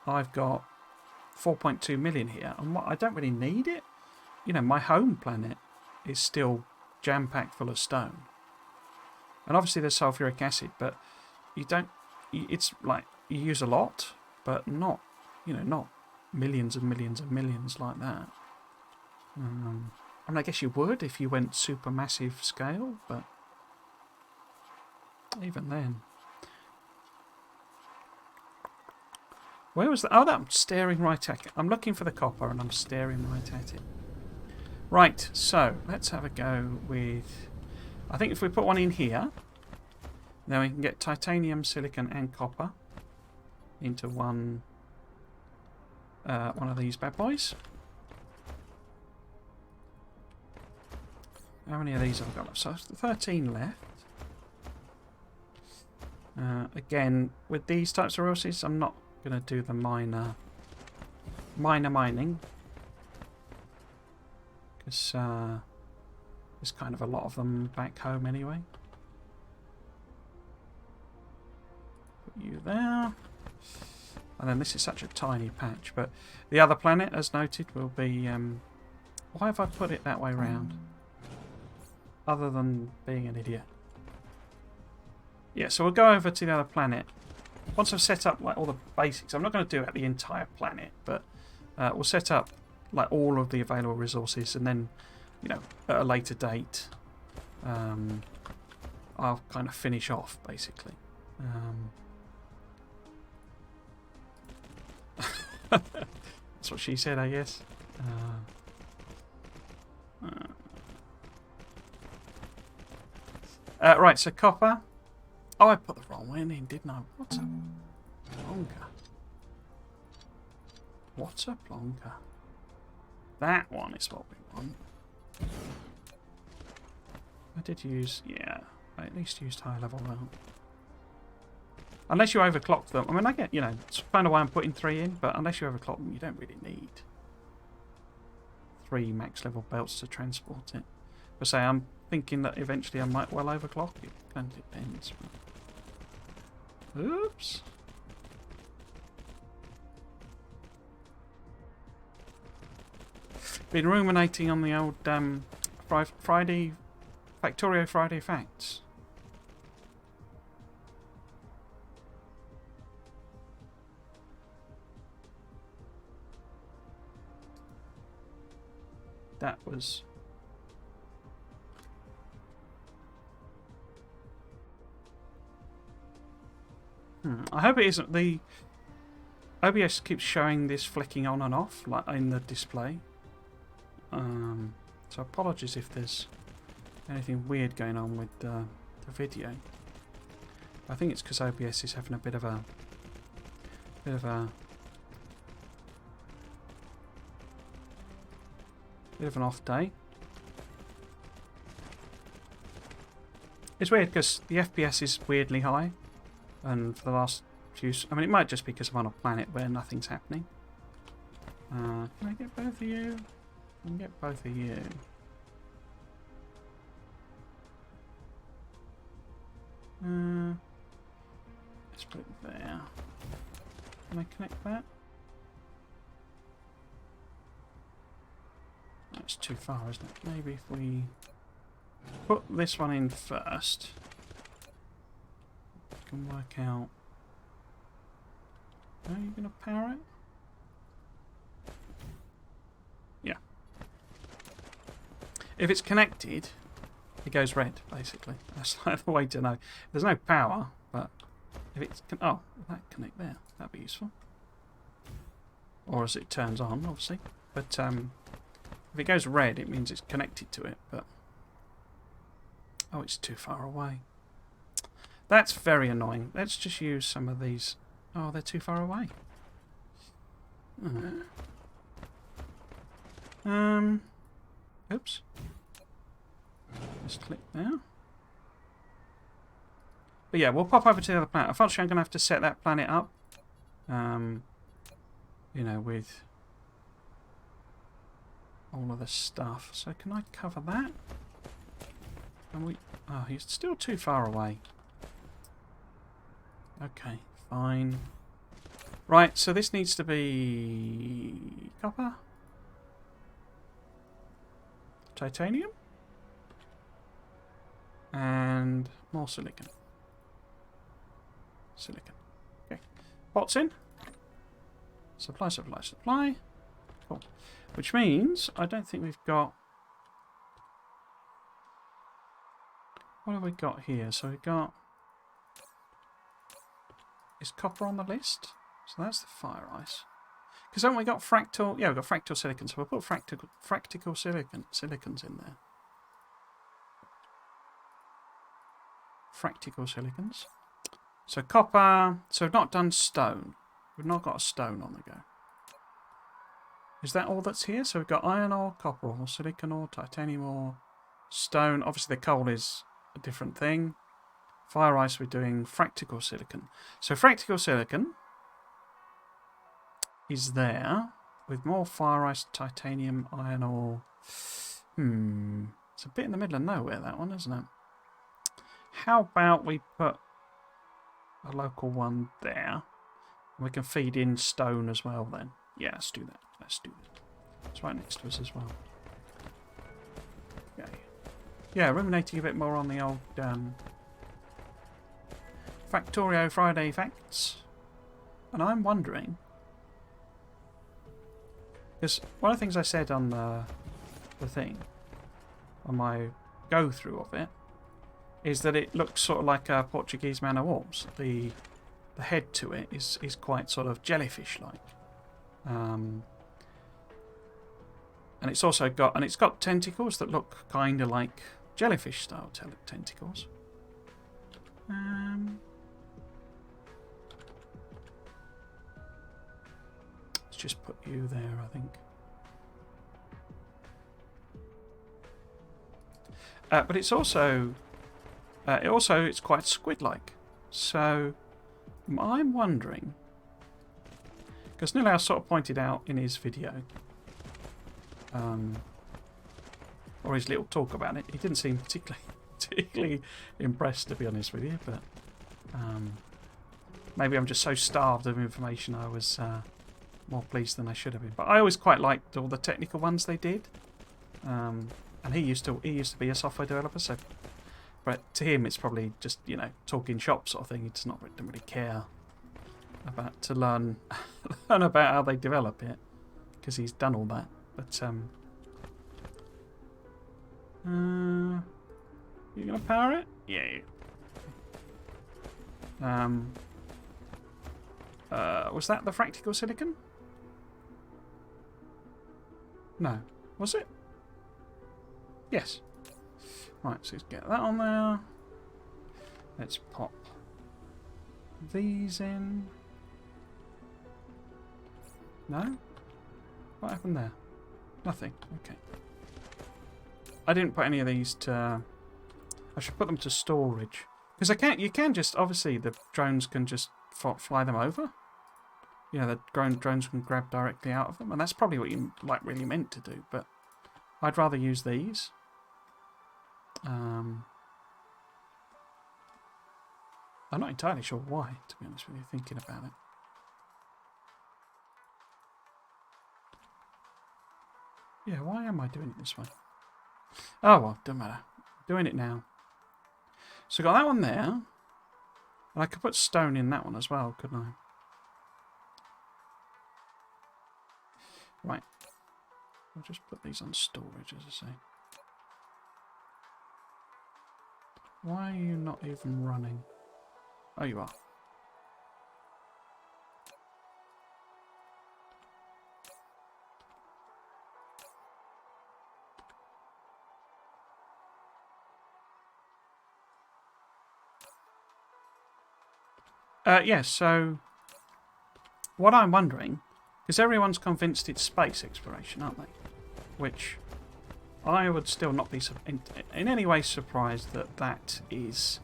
I've got 4.2 million here, and I don't really need it. You know, my home planet is still jam-packed full of stone. And obviously there's sulfuric acid, but you don't... It's like, you use a lot, but not, you know, not millions and millions and millions like that. I mean, I guess you would if you went super massive scale, but even then... Where was that? Oh, I'm staring right at it. I'm looking for the copper and I'm staring right at it. Right, so let's have a go with... I think if we put one in here, then we can get titanium, silicon and copper into one of these bad boys. How many of these have I got left? So 13 left. Again, with these types of resources, I'm not going to do the minor mining, because there's kind of a lot of them back home anyway. Put you there, and then this is such a tiny patch, but the other planet, as noted, will be why have I put it that way round other than being an idiot? Yeah, so we'll go over to the other planet once I've set up like all the basics. I'm not going to do it at the entire planet, but we'll set up like all of the available resources, and then, you know, at a later date, I'll kind of finish off basically. That's what she said, I guess. Right, so copper. Oh, I put the wrong one in, didn't I? What's a plonker? What's a plonker? That one is what we want. I did use, yeah, I at least used high level now. Unless you overclock them. I mean, I get, you know, it's kind of why I'm putting 3 in, but unless you overclock them, you don't really need 3 max level belts to transport it. But say, I'm thinking that eventually I might well overclock. It kind of depends. Oops. Been ruminating on the old Friday, Factorio Friday facts. That was... I hope it isn't the... OBS keeps showing this flicking on and off, like in the display. So apologies if there's anything weird going on with the video. I think it's because OBS is having a bit of an off day. It's weird because the FPS is weirdly high, and for the last few, I mean, it might just be because I'm on a planet where nothing's happening. Can I get both of you? I can get both of you. Let's put it there. Can I connect that? That's too far, isn't it? Maybe if we put this one in first, we can work out. Are you going to power it? Yeah. If it's connected, it goes red, basically. That's like the way to know. There's no power, but if it's... Oh, that connect there. That'd be useful. Or as it turns on, obviously. But if it goes red, it means it's connected to it, but... Oh, it's too far away. That's very annoying. Let's just use some of these... Oh, they're too far away. Oops. Just click there. But yeah, we'll pop over to the other planet. Unfortunately, I'm going to have to set that planet up. You know, with all of the stuff. So can I cover that? And we... Oh, he's still too far away. Okay, fine. Right, so this needs to be copper, titanium, and more silicon. Silicon. Okay. Pots in. Supply, supply, supply. Cool. Which means I don't think we've got... What have we got here? So we've got... Is copper on the list? So that's the fire ice. Because haven't we got fractal... Yeah, we've got fractal silicon. So we'll put fractal silicons in there. Fractal silicons. So copper... So we've not done stone. We've not got a stone on the go. Is that all that's here? So we've got iron ore, copper ore, silicon ore, titanium ore, stone. Obviously the coal is a different thing. Fire ice, we're doing fractal silicon. So fractal silicon is there with more fire ice, titanium, iron ore. It's a bit in the middle of nowhere, that one, isn't it? How about we put a local one there? And we can feed in stone as well then. Yeah, let's do that. Let's do that. It's right next to us as well. Okay. Yeah, ruminating a bit more on the old Factorio Friday facts. And I'm wondering, because one of the things I said on the thing, on my go through of it, is that it looks sort of like a Portuguese man of war's. The head to it is quite sort of jellyfish like. And it's also got tentacles that look kind of like jellyfish style tentacles. Let's just put you there, I think. But it's also it's quite squid-like. So I'm wondering, because Nilaus sort of pointed out in his video, or his little talk about it, he didn't seem particularly impressed, to be honest with you. But maybe I'm just so starved of information, I was more pleased than I should have been. But I always quite liked all the technical ones they did. And he used to be a software developer, so but to him it's probably just, you know, talking shop sort of thing. He does not don't really care about to learn about how they develop it, because he's done all that. But you gonna power it? Yeah. Was that the fractal silicon? No. Was it? Yes. Right, so let's get that on there. Let's pop these in. No? What happened there? Nothing. Okay. I didn't put any of these to... I should put them to storage. Because you can just, obviously, the drones can just fly them over. You know, the drones can grab directly out of them. And that's probably what you really meant to do. But I'd rather use these. I'm not entirely sure why, to be honest with you, thinking about it. Yeah, why am I doing it this way? Oh well, don't matter. Doing it now. So got that one there. And I could put stone in that one as well, couldn't I? Right. I'll just put these on storage, as I say. Why are you not even running? Oh, you are. Yes, so what I'm wondering, because everyone's convinced it's space exploration, aren't they? Which I would still not be in any way surprised that is,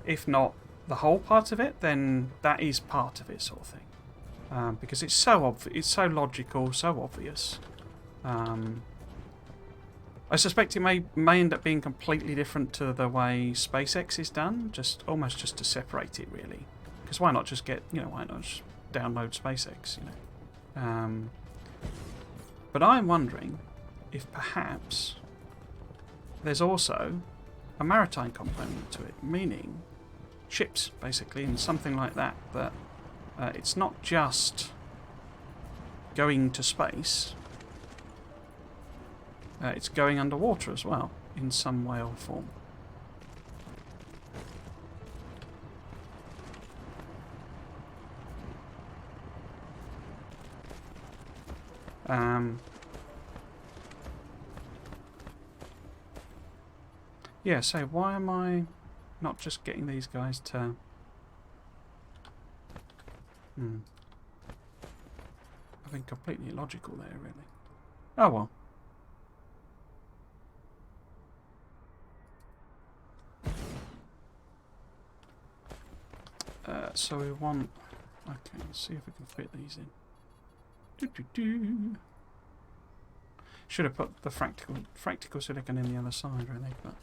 if not the whole part of it, then that is part of it, sort of thing. Because it's so it's so logical, so obvious. I suspect it may end up being completely different to the way SpaceX is done, almost just to separate it, really. Because why not just why not just download SpaceX, But I'm wondering if perhaps there's also a maritime component to it, meaning ships, basically, and something like that, that it's not just going to space, it's going underwater as well, in some way or form. Yeah, so why am I not just getting these guys to... I've been completely illogical there, really. Oh well. So we want... Okay, let's see if we can fit these in. Should have put the fractal silicon in the other side, really, but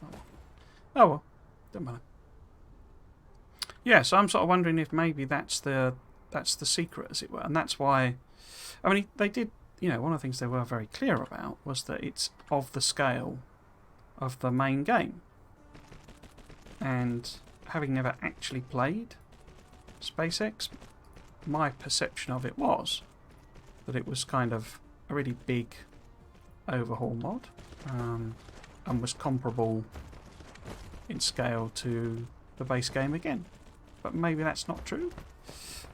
oh well, don't matter. Yeah, so I'm sort of wondering if maybe that's the secret, as it were, and that's why. I mean, they did. One of the things they were very clear about was that it's of the scale of the main game, and having never actually played SpaceX, my perception of it was that it was kind of a really big overhaul mod, and was comparable in scale to the base game again. But maybe that's not true,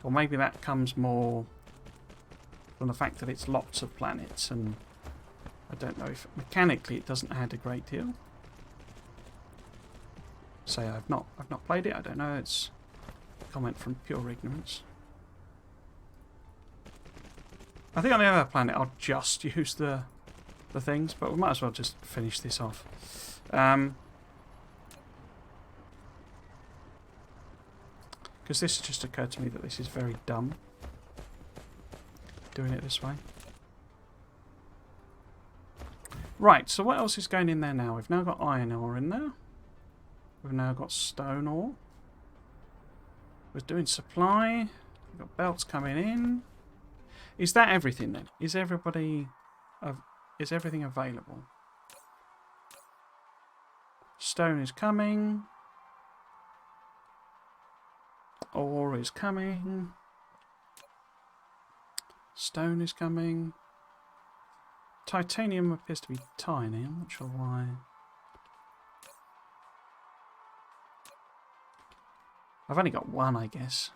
or maybe that comes more from the fact that it's lots of planets, and I don't know if mechanically it doesn't add a great deal. Say I've not played it, I don't know, it's a comment from pure ignorance. I think on the other planet I'll just use the things, but we might as well just finish this off. Because this just occurred to me that this is very dumb, doing it this way. Right, so what else is going in there now? We've now got iron ore in there. We've now got stone ore. We're doing supply. We've got belts coming in. Is that everything then? Is everything available? Stone is coming. Ore is coming. Stone is coming. Titanium appears to be tiny. I'm not sure why. I've only got one, I guess.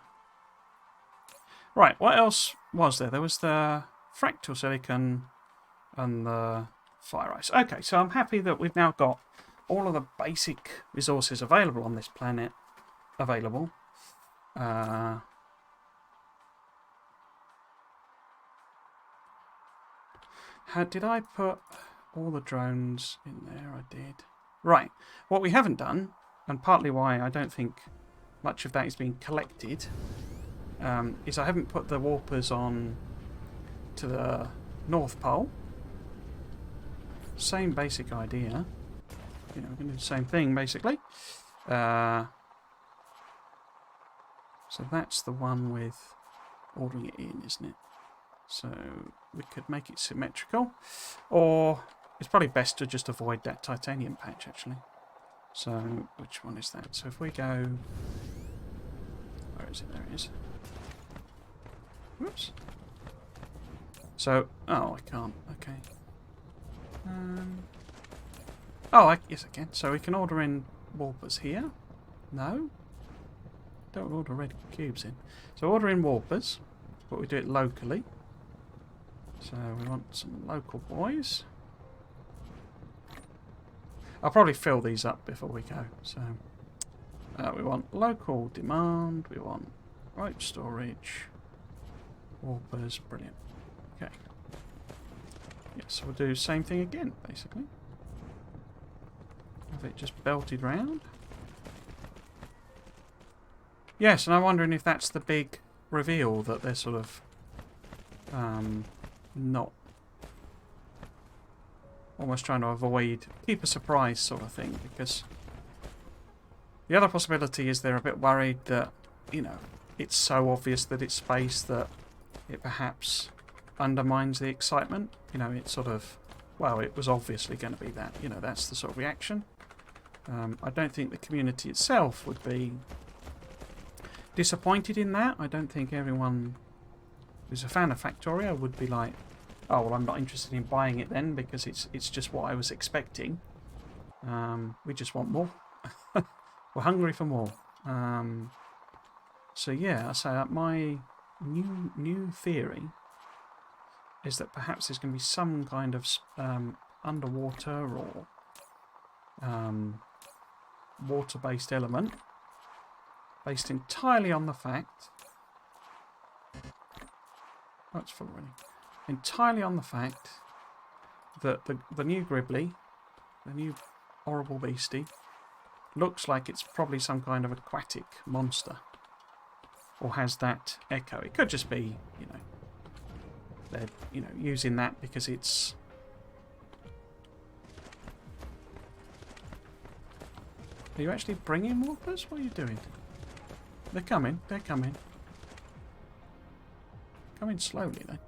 Right, what else was there? There was the fractal silicon and the fire ice. Okay, so I'm happy that we've now got all of the basic resources available on this planet available. Did I put all the drones in there? I did. Right, what we haven't done, and partly why I don't think much of that is being collected, is I haven't put the warpers on to the North Pole. Same basic idea. You know, we're going to do the same thing, basically. So that's the one with ordering it in, isn't it? So we could make it symmetrical. Or it's probably best to just avoid that titanium patch, actually. So which one is that? So if we go... Where is it? There it is. Whoops. So... Oh, I can't. Okay. Yes, I can. So we can order in warpers here. No? Don't order red cubes in. So order in warpers, but we do it locally. So we want some local boys. I'll probably fill these up before we go. So we want local demand. We want right storage. Warpers, brilliant. Okay. Yeah, so we'll do the same thing again, basically. Have it just belted round. Yes, and I'm wondering if that's the big reveal that they're sort of not almost trying to avoid, keep a surprise sort of thing, because the other possibility is they're a bit worried that, you know, it's so obvious that it's space that it perhaps undermines the excitement. You know, it's sort of, well, it was obviously going to be that. You know, that's the sort of reaction. I don't think the community itself would be disappointed in that. I don't think everyone who's a fan of Factorio would be like, oh, well, I'm not interested in buying it then because it's just what I was expecting. We just want more. We're hungry for more. So yeah, I say my new theory is that perhaps there's going to be some kind of underwater or water-based element based entirely on the fact... Oh, it's full running. Entirely on the fact that the new Gribbly, the new horrible beastie, looks like it's probably some kind of aquatic monster. Or has that echo. It could just be, you know, they're, you know, using that because it's... Are you actually bringing warpers? What are you doing? They're coming. They're coming. Coming slowly, then.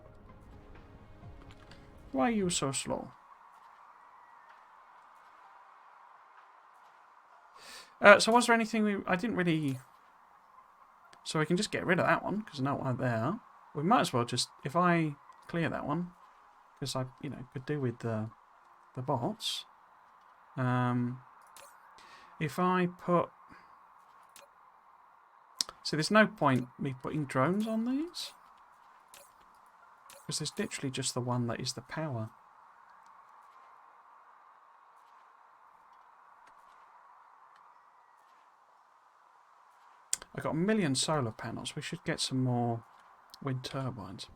Why are you so slow? So was there anything I didn't really... So we can just get rid of that one, because there's no one there. We might as well just... If I clear that one, because I, you know, could do with the bots. If I put... So there's no point me putting drones on these. Because there's literally just the one that is the power. I've got 1 million solar panels. We should get some more wind turbines.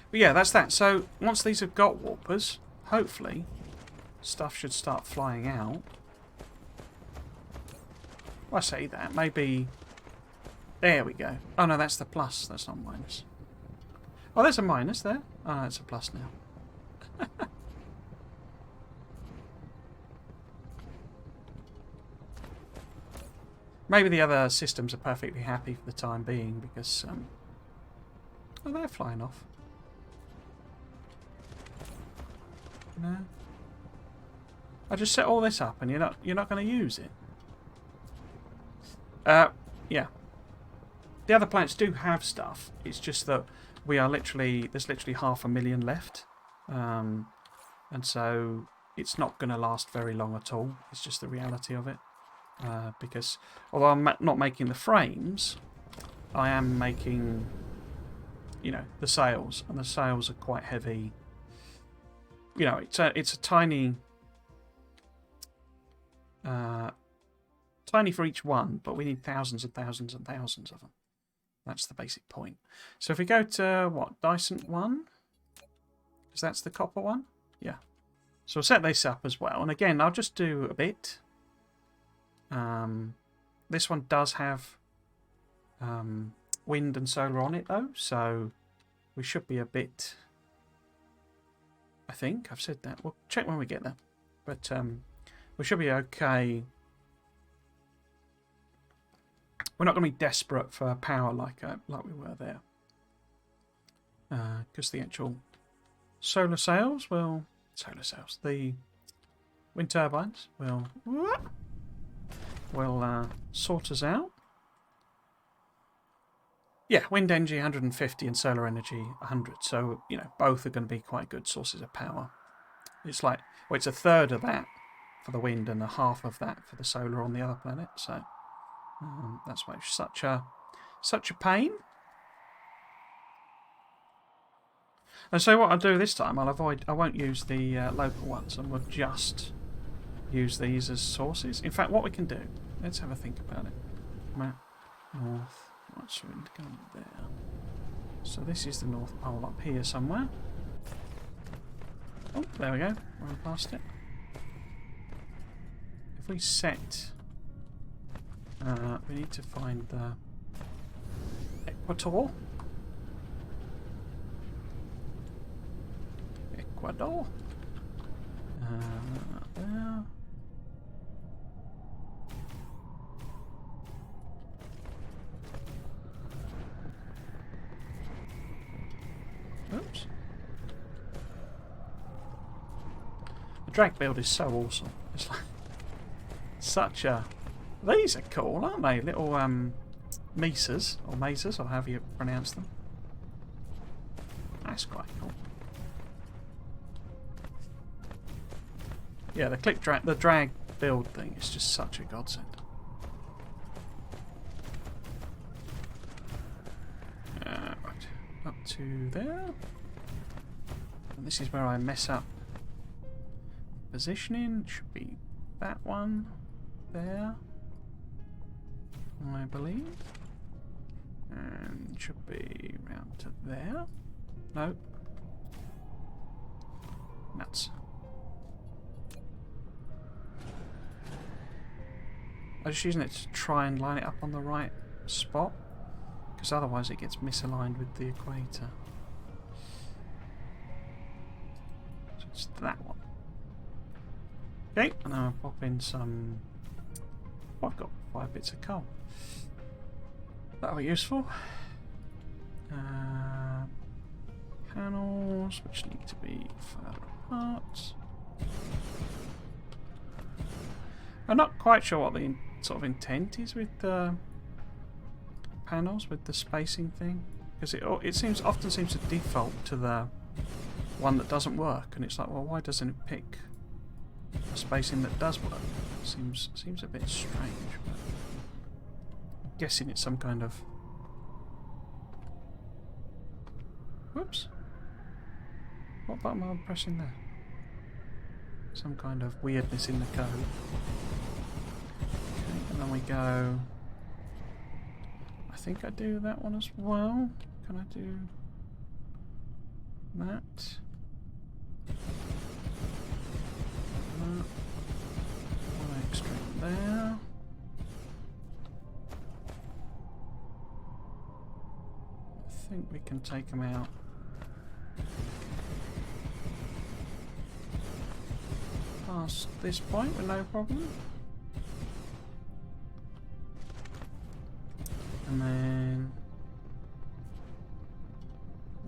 But yeah, that's that. So once these have got warpers, hopefully stuff should start flying out. Well, I say that. Maybe... There we go. Oh no, that's the plus. That's not minus. Oh, there's a minus there. Oh no, it's a plus now. Maybe the other systems are perfectly happy for the time being because... oh, they're flying off. No. I just set all this up and you're not going to use it. Yeah. The other planets do have stuff. It's just that we are literally... There's literally 500,000 left. And so it's not going to last very long at all. It's just the reality of it. Because although I'm not making the frames, I am making you know, the sails, and the sails are quite heavy. You know, it's a tiny, tiny for each one, but we need thousands and thousands and thousands of them. That's the basic point. So if we go to what, Dyson 1, because that's the copper one, yeah. So we'll set this up as well, and again I'll just do a bit. This one does have wind and solar on it though, so we should be a bit. I think I've said that. We'll check when we get there, but we should be okay. We're not going to be desperate for power like we were there, because the actual solar sails will the wind turbines will sort us out. Yeah, wind energy 150 and solar energy 100. So, you know, both are going to be quite good sources of power. It's like, well, it's a third of that for the wind and a half of that for the solar on the other planet. So that's why it's such a pain. And so what I'll do this time, I won't use the local ones, and we'll just use these as sources. In fact, what we can do, let's have a think about it. Map, north. Right, so we need to go there. So this is the North Pole up here somewhere. Oh, there we go. Run past it. If we set... we need to find the equator. Ecuador. There. Oops. The drag build is so awesome. It's like such a... These are cool, aren't they? Little mesas, or mesas, or however you pronounce them. That's quite cool. Yeah, the drag build thing is just such a godsend. Right, up to there. And this is where I mess up. Positioning should be that one there, I believe. And should be round to there. No. Nuts. I'm just using it to try and line it up on the right spot, because otherwise it gets misaligned with the equator. So it's that one. Okay, and then I'll pop in some... Oh, I've got 5 bits of coal. That'll be useful. Panels, which need to be further apart. I'm not quite sure what the sort of intent is with the panels, with the spacing thing, because it often seems to default to the one that doesn't work, and it's like, well, why doesn't it pick a spacing that does work? It seems a bit strange, but I'm guessing it's some kind of... Whoops. What button am I pressing there? Some kind of weirdness in the code. Okay, and then we go... I think I do that one as well. Can I do that? One extra there. I think we can take them out. Past this point with no problem. And then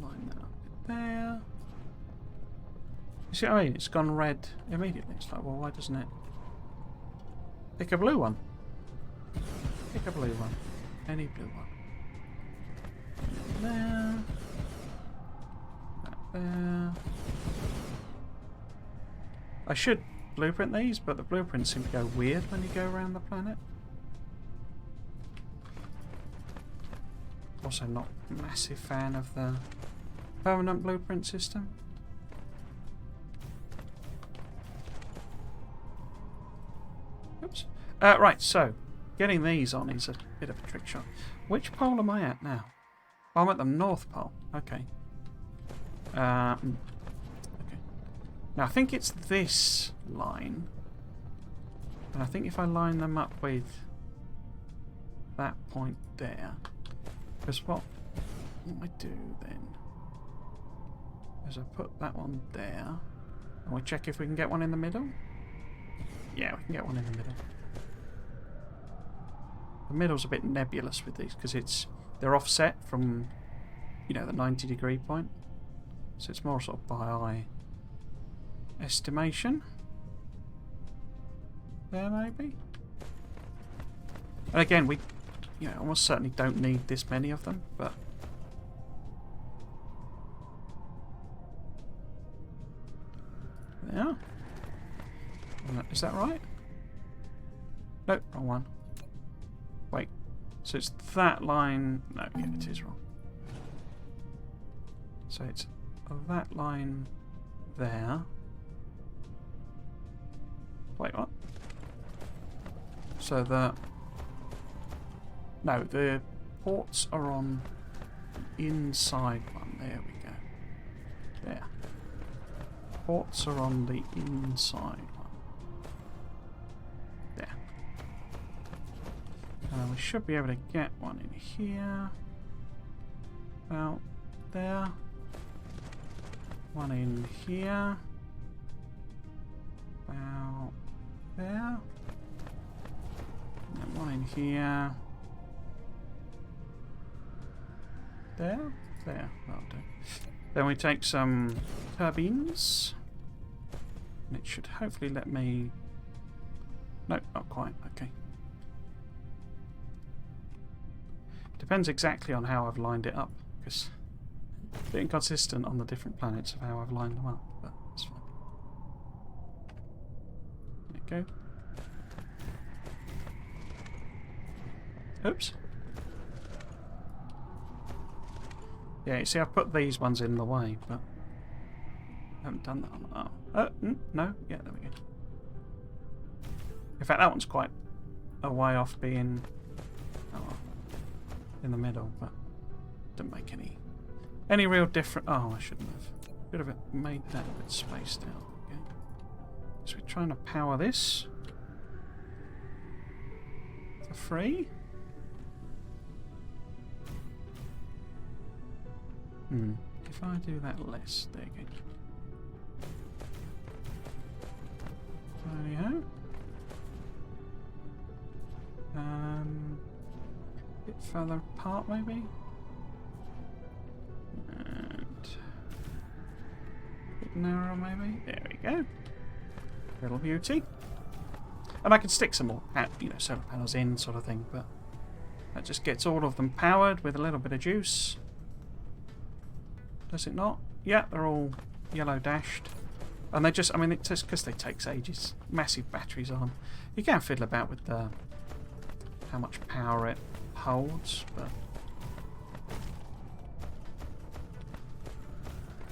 line that up there. You see what I mean? It's gone red immediately. It's like, well, why doesn't it pick a blue one? Pick a blue one. Any blue one. There. That there. I should blueprint these, but the blueprints seem to go weird when you go around the planet. Also not a massive fan of the permanent blueprint system. Oops. Right, so getting these on is a bit of a trick shot. Which pole am I at now? Oh, I'm at the North Pole. Okay. Okay. Now I think it's this line. And I think if I line them up with that point there, because what I do then is I put that one there, and we check if we can get one in the middle. Yeah, we can get one in the middle. The middle's a bit nebulous with these because they're offset from, you know, the 90-degree point, so it's more sort of by eye estimation. There, maybe. And again, we, you know, almost certainly don't need this many of them, but yeah. Is that right? Nope, wrong one. Wait. So it's that line. No, yeah, it is wrong. So it's that line there. Wait, what? So the ports are on the inside one. There we go. There. Ports are on the inside one. There. We should be able to get one in here. About there. One in here. About there. And one in here. There. There. That'll do. Then we take some turbines. And it should hopefully let me... Nope, not quite. Okay. Depends exactly on how I've lined it up, because it's a bit inconsistent on the different planets of how I've lined them up, but it's fine. There you go. Oops. Yeah, you see, I've put these ones in the way, but I haven't done that on... no. Yeah, there we go. In fact, that one's quite a way off being in the middle, but didn't make any real difference. Oh, I shouldn't have. Could have made that a bit spaced out. Okay. So we're trying to power this for free. If I do that less, there you go. There you go. A bit further apart, maybe. And a bit narrower, maybe. There we go. Little beauty. And I can stick some more, solar panels in, sort of thing. But that just gets all of them powered with a little bit of juice. Does it not? Yeah, they're all yellow dashed. And they just, it's just because they take ages. Massive batteries on. You can fiddle about with how much power it holds, but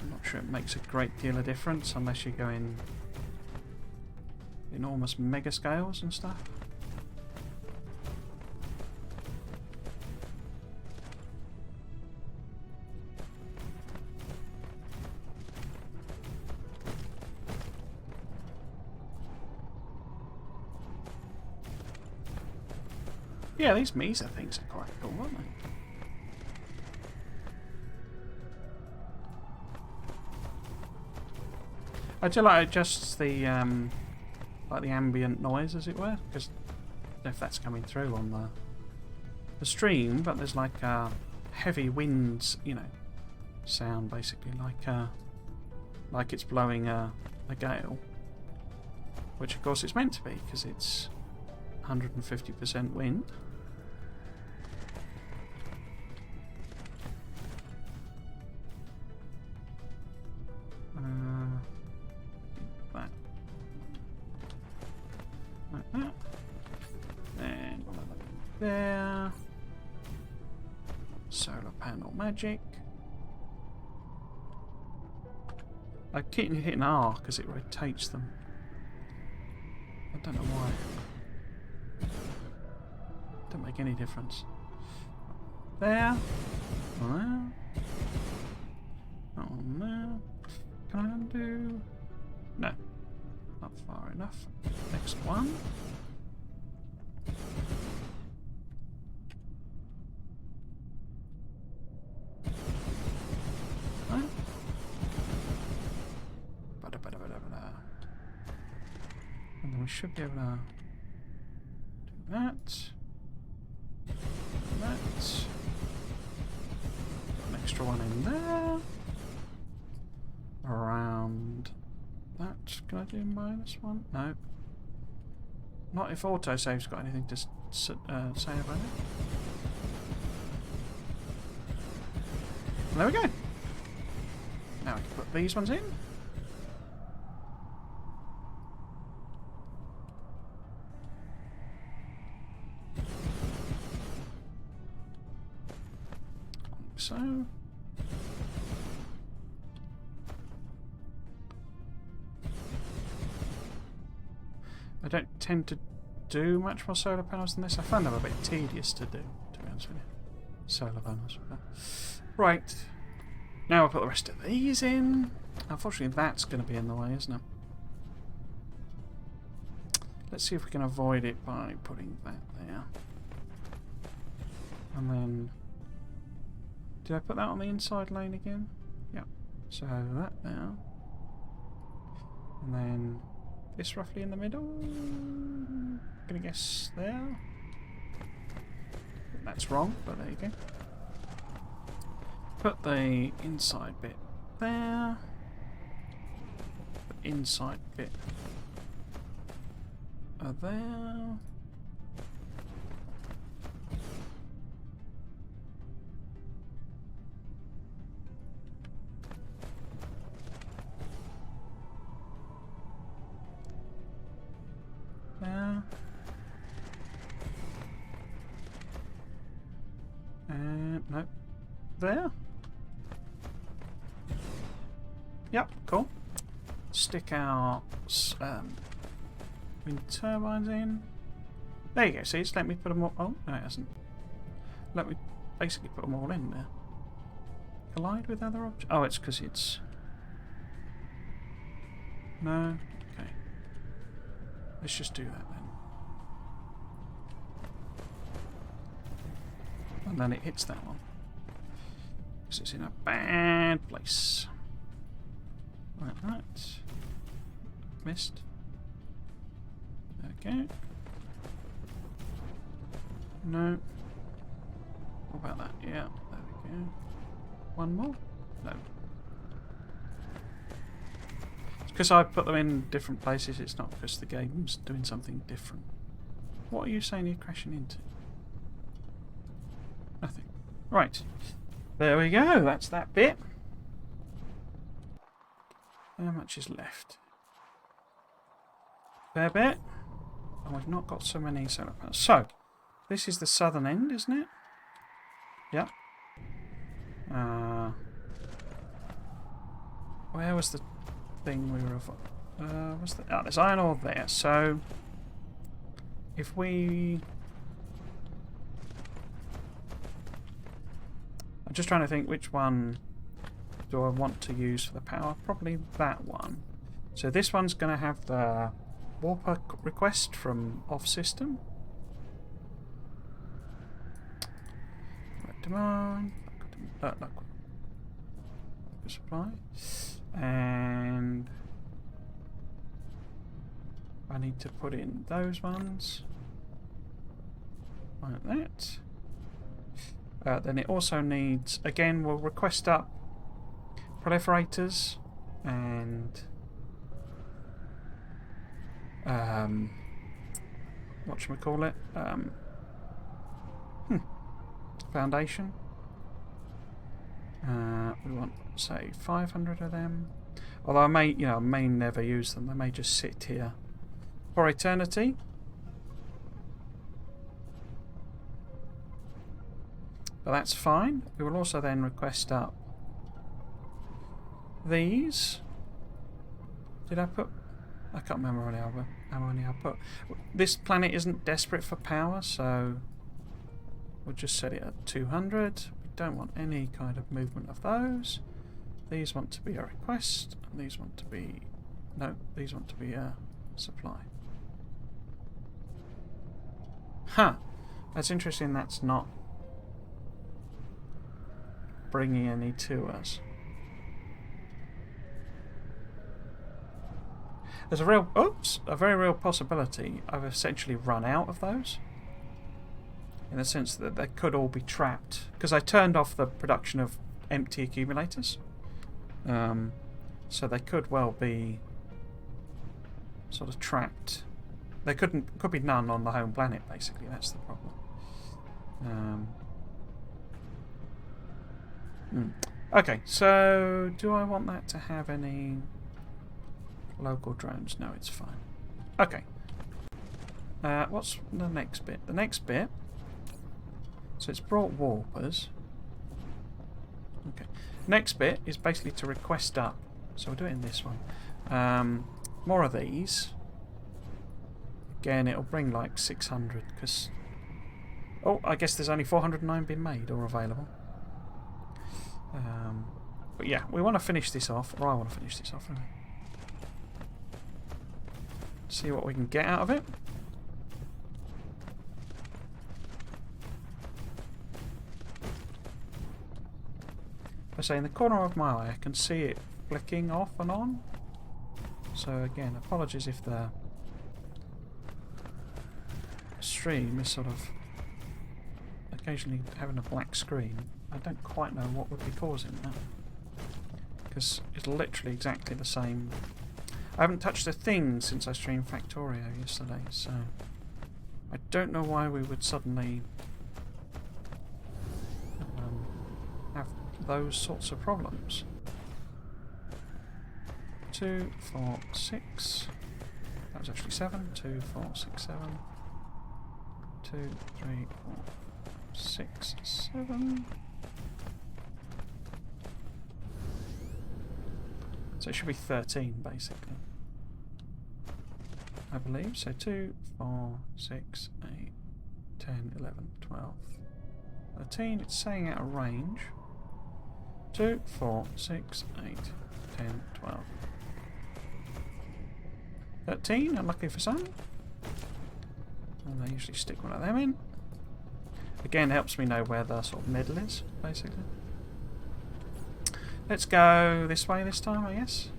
I'm not sure it makes a great deal of difference unless you go in enormous mega scales and stuff. Yeah, these Mesa things are quite cool, aren't they? I do like it adjusts the like the ambient noise, as it were, because I don't know if that's coming through on the stream, but there's like heavy winds, sound basically, like it's blowing a gale, which of course it's meant to be because it's 150% wind. That. Like that. And there. Solar panel magic. I keep hitting R because it rotates them. I don't know why. Don't make any difference. There. There. Oh no. Can I undo? No. Not far enough. Next one. Right. And then we should be able to do that. That. Got an extra one in there. Around that. Can I do -1? No. Not if autosave's got anything to say about it. There we go. Now we can put these ones in. Like so. I don't tend to do much more solar panels than this. I find them a bit tedious to do, to be honest with you. Solar panels. Right. Now I'll put the rest of these in. Unfortunately, that's going to be in the way, isn't it? Let's see if we can avoid it by putting that there. And then... Did I put that on the inside lane again? Yeah. So that now. And then... This roughly in the middle. Gonna guess there. That's wrong, but there you go. Put the inside bit there. The inside bit there. There. And no. There. Yep, cool. Stick our wind turbines in. There you go. See, it's let me put them all. Oh, no, it hasn't. Let me basically put them all in there. Collide with other objects. Oh, it's because it's. No. Okay. Let's just do that then. And then it hits that one. Because it's in a bad place. Like that. Missed. Okay. No. What about that? Yeah, there we go. One more? No. It's because I put them in different places, it's not because the game's doing something different. What are you saying you're crashing into? Nothing. Right. There we go, that's that bit. How much is left? Fair bit. And we've not got so many solar panels. So, this is the southern end, isn't it? Yep. Where was the thing we were... what's the... Oh, there's iron ore there. So, if we... I'm just trying to think which one do I want to use for the power. Probably that one. So this one's going to have the warper request from off-system. Demand. Supply. And I need to put in those ones. Like that. Then it also needs, again, we'll request up proliferators and whatchamacallit, foundation. We want, say, 500 of them. Although I may, may never use them. They may just sit here for eternity. But that's fine. We will also then request up these. Did I put... I can't remember how many I put. This planet isn't desperate for power, so we'll just set it at 200. We don't want any kind of movement of those. These want to be a request, and these want to be... No, these want to be a supply. Huh. That's interesting that's not bringing any to us. There's a very real possibility I've essentially run out of those. In the sense that they could all be trapped. Because I turned off the production of empty accumulators. So they could well be sort of trapped. There could be none on the home planet, basically. That's the problem. Okay, so do I want that to have any local drones? No, it's fine. Okay. What's the next bit? The next bit... So it's brought warpers. Okay. Next bit is basically to request up. So we'll do it in this one. More of these. Again, it'll bring like 600 because... Oh, I guess there's only 409 been made or available. But yeah, we want to finish this off. Or I want to finish this off, really. See what we can get out of it. I say in the corner of my eye I can see it flicking off and on. So again, apologies if the stream is sort of occasionally having a black screen. I don't quite know what would be causing that. Because it's literally exactly the same. I haven't touched a thing since I streamed Factorio yesterday, so I don't know why we would suddenly have those sorts of problems. 2, 4, 6. That was actually 7. 2, 4, 6, 7. 2, 3, 4, 6, 7. So it should be 13, basically. I believe. So 2, 4, 6, 8, 10, 11, 12, 13. It's saying out of range. 2, 4, 6, 8, 10, 12. 13, unlucky for some. And they usually stick one of them in. Again, helps me know where the sort of middle is, basically. Let's go this way this time, I guess.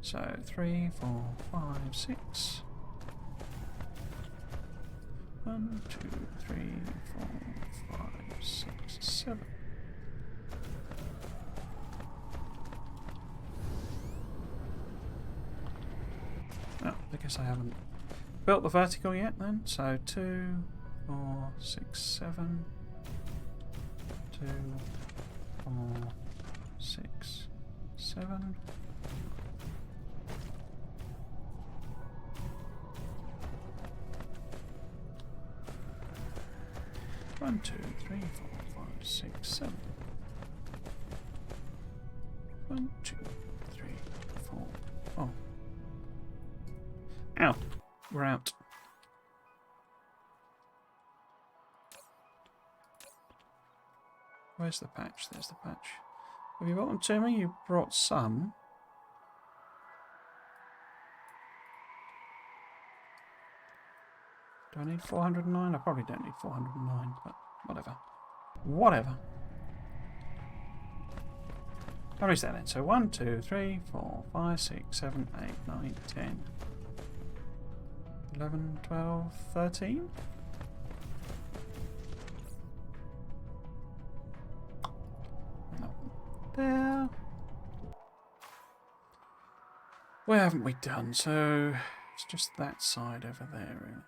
So 3, 4, 5, 6. 1, 2, 3, 4, 5, 6, 7. Oh, I guess I haven't built the vertical yet then. So 2, 4, 6, 7. 2, 4, 6, 7. One, 2, 3, 4, 5, 6, 7. 1, 2, 3, 4. Oh. Ow. We're out. Where's the patch? There's the patch. Have you brought them to me? You brought some. Do I need 409? I probably don't need 409, but whatever. Whatever. How many is that then? So 1, 2, 3, 4, 5, 6, 7, 8, 9, 10, 11, 12, 13? There. Where haven't we done? So it's just that side over there, really.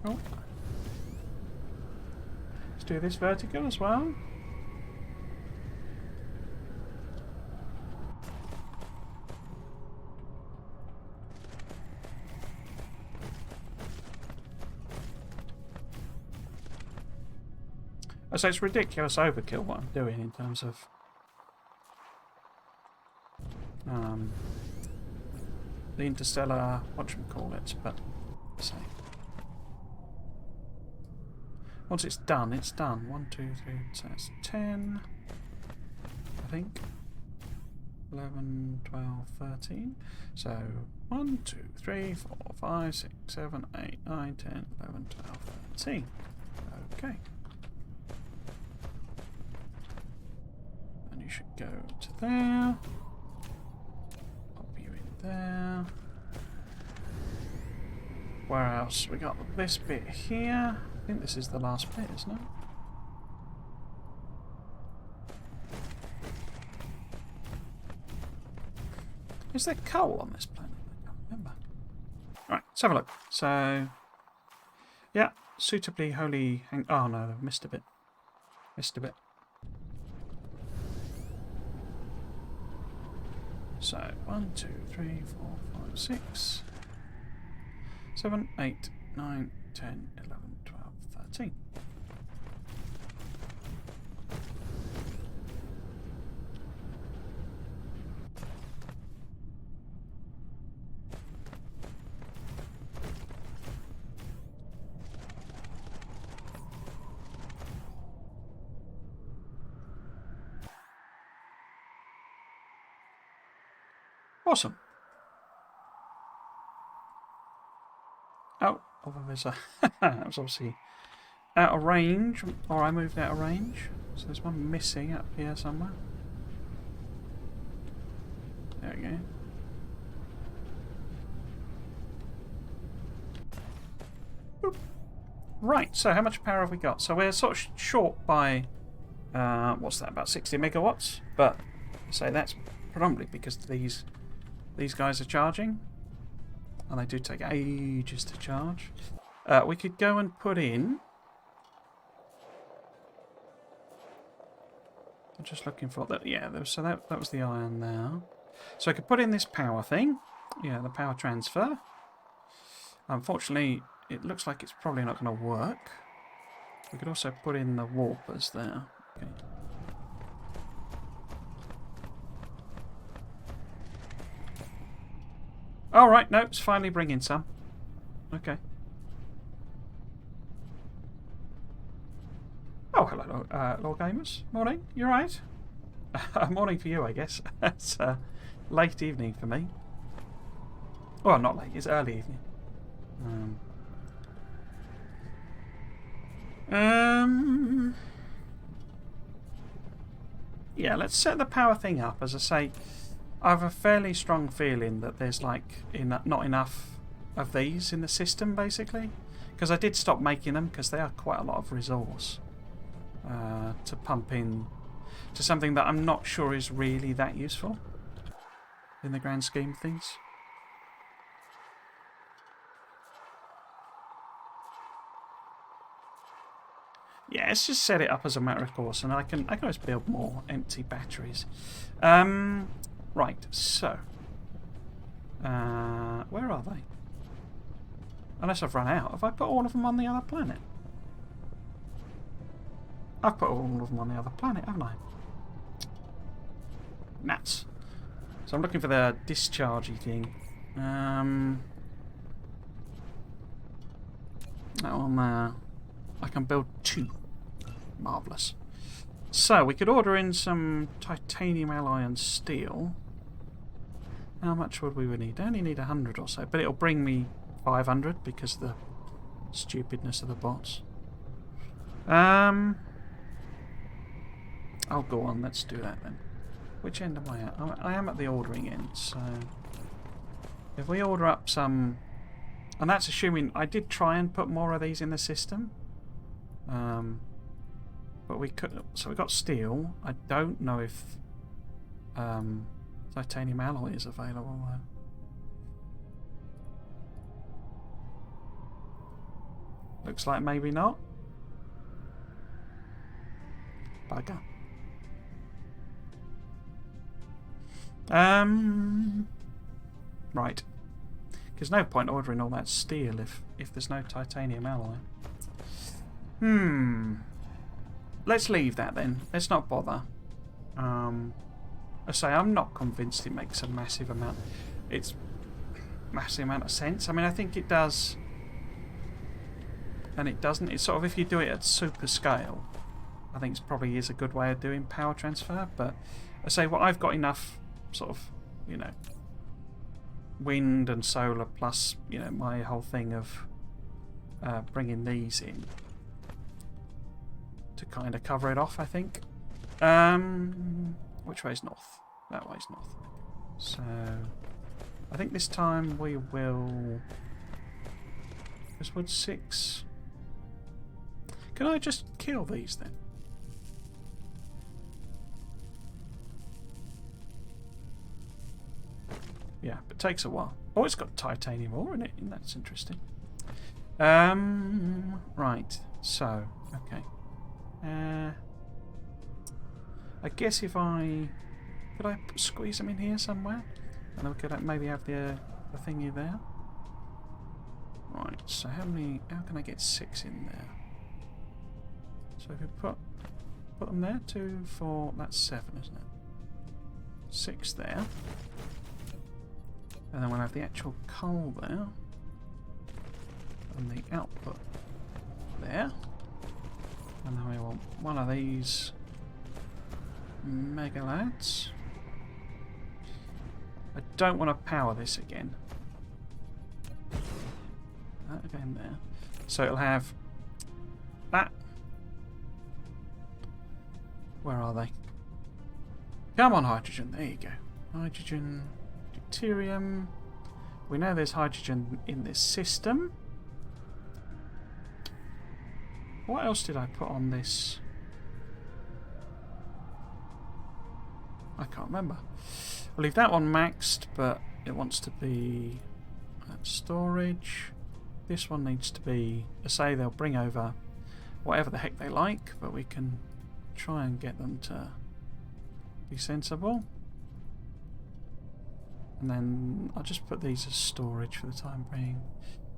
Cool. do this vertical as well. So it's ridiculous overkill what I'm doing in terms of the interstellar, whatchamacallit, but say once it's done, it's done. 1, 2, 3, so it's 10, I think. 11, 12, 13. So 1, 2, 3, 4, 5, 6, 7, 8, 9, 10, 11, 12, 13. Okay. And you should go to there. Pop you in there. Where else? We got this bit here. I think this is the last bit, isn't it? Is there coal on this planet? I can't remember. Right, let's have a look. So, yeah, suitably wholly oh no, I've missed a bit. Missed a bit. So, 1, 2, 3, 4, 5, 6, 7, 8, 9, 10, 11, 12, 13. Awesome. Oh, there's a that was obviously out of range, or I moved out of range. So there's one missing up here somewhere. There we go. Boop. Right, so how much power have we got? So we're sort of short by, what's that, about 60 megawatts? But, so that's predominantly because these guys are charging. And they do take ages to charge. We could go and put in... I'm just looking for that. Yeah, so that was the iron there. So I could put in this power thing. Yeah, the power transfer. Unfortunately, it looks like it's probably not going to work. We could also put in the warpers there. Okay. All right, no, it's finally bringing some. Okay. Oh, hello, Lord Gamers. Morning. You right? Morning for you, I guess. It's late evening for me. Well, not late. It's early evening. Yeah, let's set the power thing up. As I say, I have a fairly strong feeling that there's like not enough of these in the system, basically. Because I did stop making them because they are quite a lot of resource to pump in to something that I'm not sure is really that useful in the grand scheme of things. Yeah, let's just set it up as a matter of course, and I can always build more empty batteries. Right, so where are they? Unless I've run out. Have I put all of them on the other planet? I've put all of them on the other planet, haven't I? Nuts. So I'm looking for the dischargey thing. That one there. I can build 2. Marvellous. So we could order in some titanium alloy and steel. How much would we need? I only need 100 or so, but it'll bring me 500 because of the stupidness of the bots. Oh, go on, let's do that then. Which end am I at? I am at the ordering end, so if we order up some, and that's assuming I did try and put more of these in the system, but we could. So we got steel. I don't know if titanium alloy is available though. Looks like maybe not. Bugger. Right. There's no point ordering all that steel if there's no titanium alloy. Let's leave that then. Let's not bother. I say I'm not convinced it makes a massive amount. It's massive amount of sense. I mean, I think it does, and it doesn't. It's sort of if you do it at super scale, I think it probably is a good way of doing power transfer. But I say, well, I've got enough sort of, you know, wind and solar plus, you know, my whole thing of bringing these in to kind of cover it off, I think. Which way's north? That way's north. So I think this time we will... This wood 6. Can I just kill these then? Yeah, but it takes a while. Oh, it's got titanium ore in it. That's interesting. Right. So, okay. I guess if I... Could I squeeze them in here somewhere? And then we could maybe have the thingy there. Right, so how can I get 6 in there? So if we put them there, 2, 4, that's 7, isn't it? 6 there. And then we'll have the actual coal there. And the output there. And then we want one of these mega lads. I don't want to power this again. That again there. So it'll have that. Where are they? Come on, hydrogen. There you go. Hydrogen, deuterium. We know there's hydrogen in this system. What else did I put on this? I can't remember. I'll leave that one maxed, but it wants to be storage. This one needs to be, I say they'll bring over whatever the heck they like, but we can try and get them to be sensible. And then I'll just put these as storage for the time being.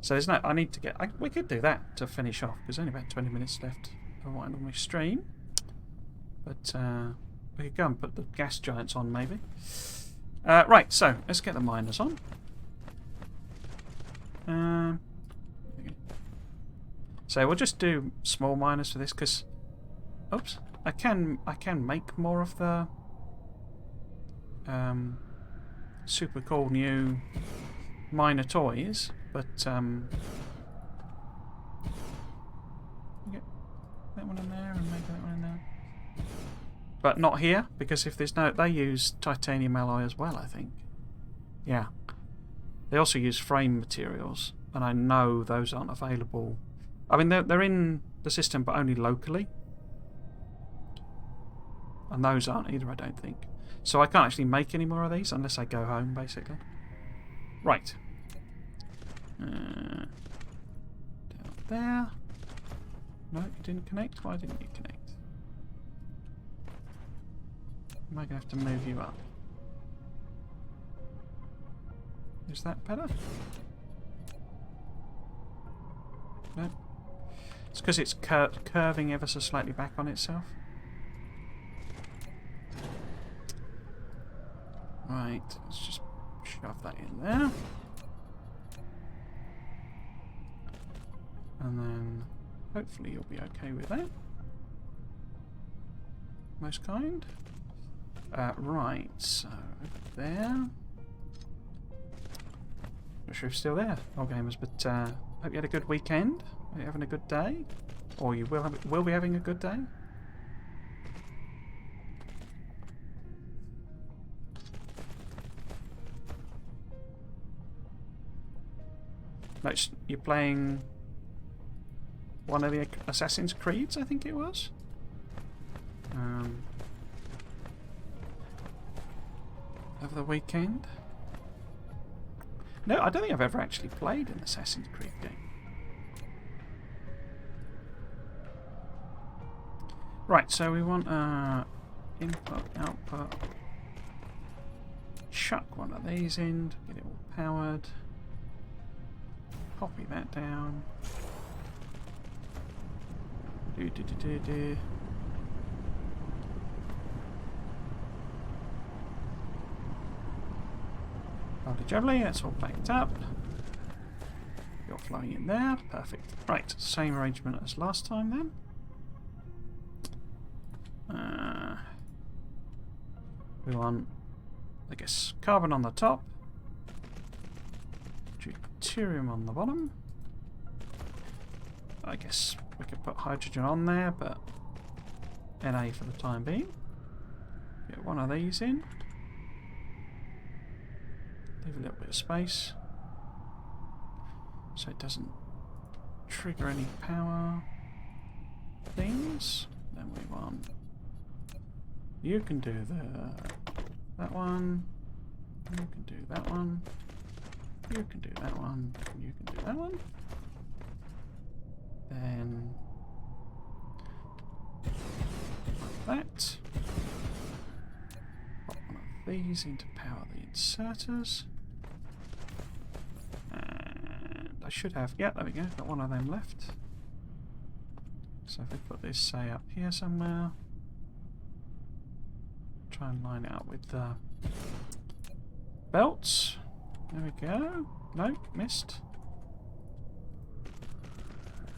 So there's no, I need to get, we could do that to finish off, because there's only about 20 minutes left of what I normally stream. But we could go and put the gas giants on maybe. Right, so let's get the miners on. So we'll just do small miners for this, because, oops, I can make more of the super cool new miner toys, but get that one in there and make that one in there. But not here, because if there's no... They use titanium alloy as well, I think. Yeah. They also use frame materials, and I know those aren't available. I mean, they're in the system, but only locally. And those aren't either, I don't think. So I can't actually make any more of these unless I go home, basically. Right. Down there. No, you didn't connect. Why didn't you connect? Am I going to have to move you up? Is that better? No. It's because it's curving ever so slightly back on itself. Right, let's just shove that in there. And then hopefully you'll be okay with that. Most kind. Right, so over there. Not sure if still there, all gamers, but hope you had a good weekend. Are you having a good day? Or you will be having a good day? No, you're playing one of the Assassin's Creeds, I think it was. Over the weekend. No, I don't think I've ever actually played an Assassin's Creed game. Right, so we want input, output. Chuck one of these in to get it all powered. Copy that down. Do. Lovely jubbly, that's all backed up. You're flowing in there, perfect. Right, same arrangement as last time then. We want, I guess, carbon on the top, deuterium on the bottom. I guess we could put hydrogen on there, but Na for the time being. Get one of these in. Leave a little bit of space so it doesn't trigger any power things. Then we want, you can do that one, you can do that one, you can do that one, you can do that one. Then like that. Pop one of these in to power the inserters. And I should have, yeah, there we go, got one of them left. So if we put this, say, up here somewhere, try and line it up with the belts. There we go. Nope, missed.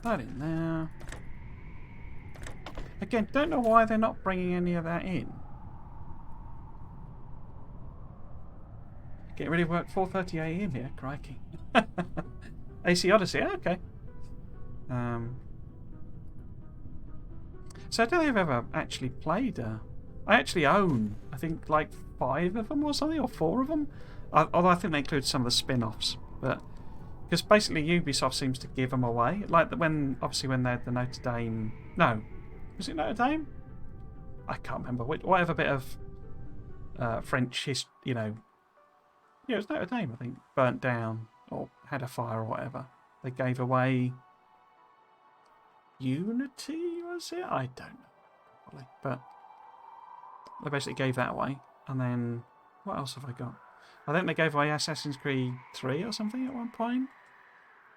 That in there. Again, don't know why they're not bringing any of that in. Getting ready to work 4:30 AM here, crikey. AC Odyssey, okay. So I don't think I've ever actually played. I actually own, I think, like 5 of them or something, or 4 of them. Although I think they include some of the spin-offs, but because basically Ubisoft seems to give them away. Like when, obviously, when they had the Notre Dame. No, was it Notre Dame? I can't remember. Whatever bit of French history, you know. Yeah, it was Notre Dame, I think, burnt down or had a fire or whatever. They gave away Unity, was it? I don't know, probably, but they basically gave that away. And then what else have I got? I think they gave away Assassin's Creed 3 or something at one point.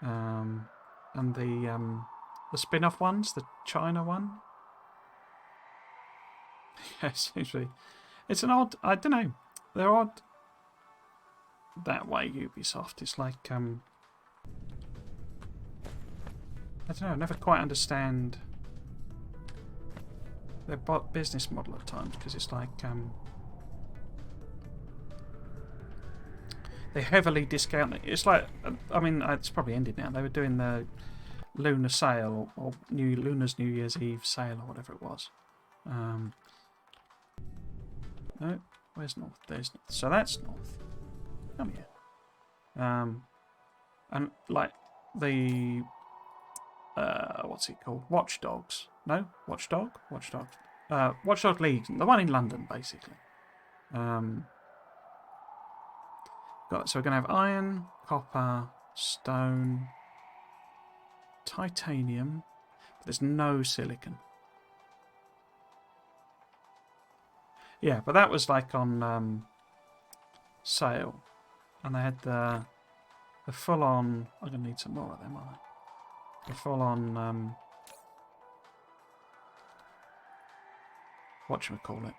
And the spin-off ones, the China one. Yes, it's an odd. I don't know. They're odd that way. Ubisoft. It's like I don't know. I never quite understand their business model at times, because it's like they heavily discount it. It's like, I mean, it's probably ended now. They were doing the Lunar sale or Lunar's New Year's Eve sale or whatever it was. No, where's north? There's north. So that's north. Come here. And like the what's it called? Watchdogs. No, Watchdog. Watchdog League. The one in London, basically. So we're going to have iron, copper, stone, titanium, but there's no silicon. Yeah, but that was like on sale, and they had the full-on. I'm going to need some more of them, aren't I? The full-on whatchamacallit?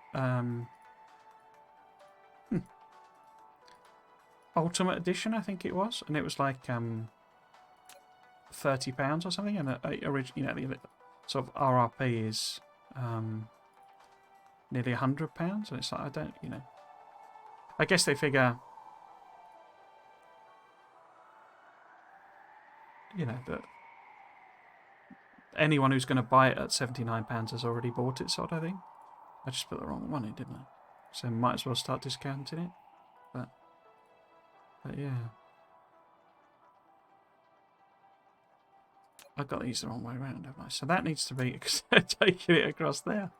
Ultimate Edition, I think it was, and it was like £30 or something, and the sort of RRP is nearly £100, and it's like, I don't, I guess they figure, that anyone who's going to buy it at £79 has already bought it, sort of thing. I just put the wrong one in, didn't I? So might as well start discounting it, but yeah. I got these the wrong way around, haven't I? So that needs to be taking it across there.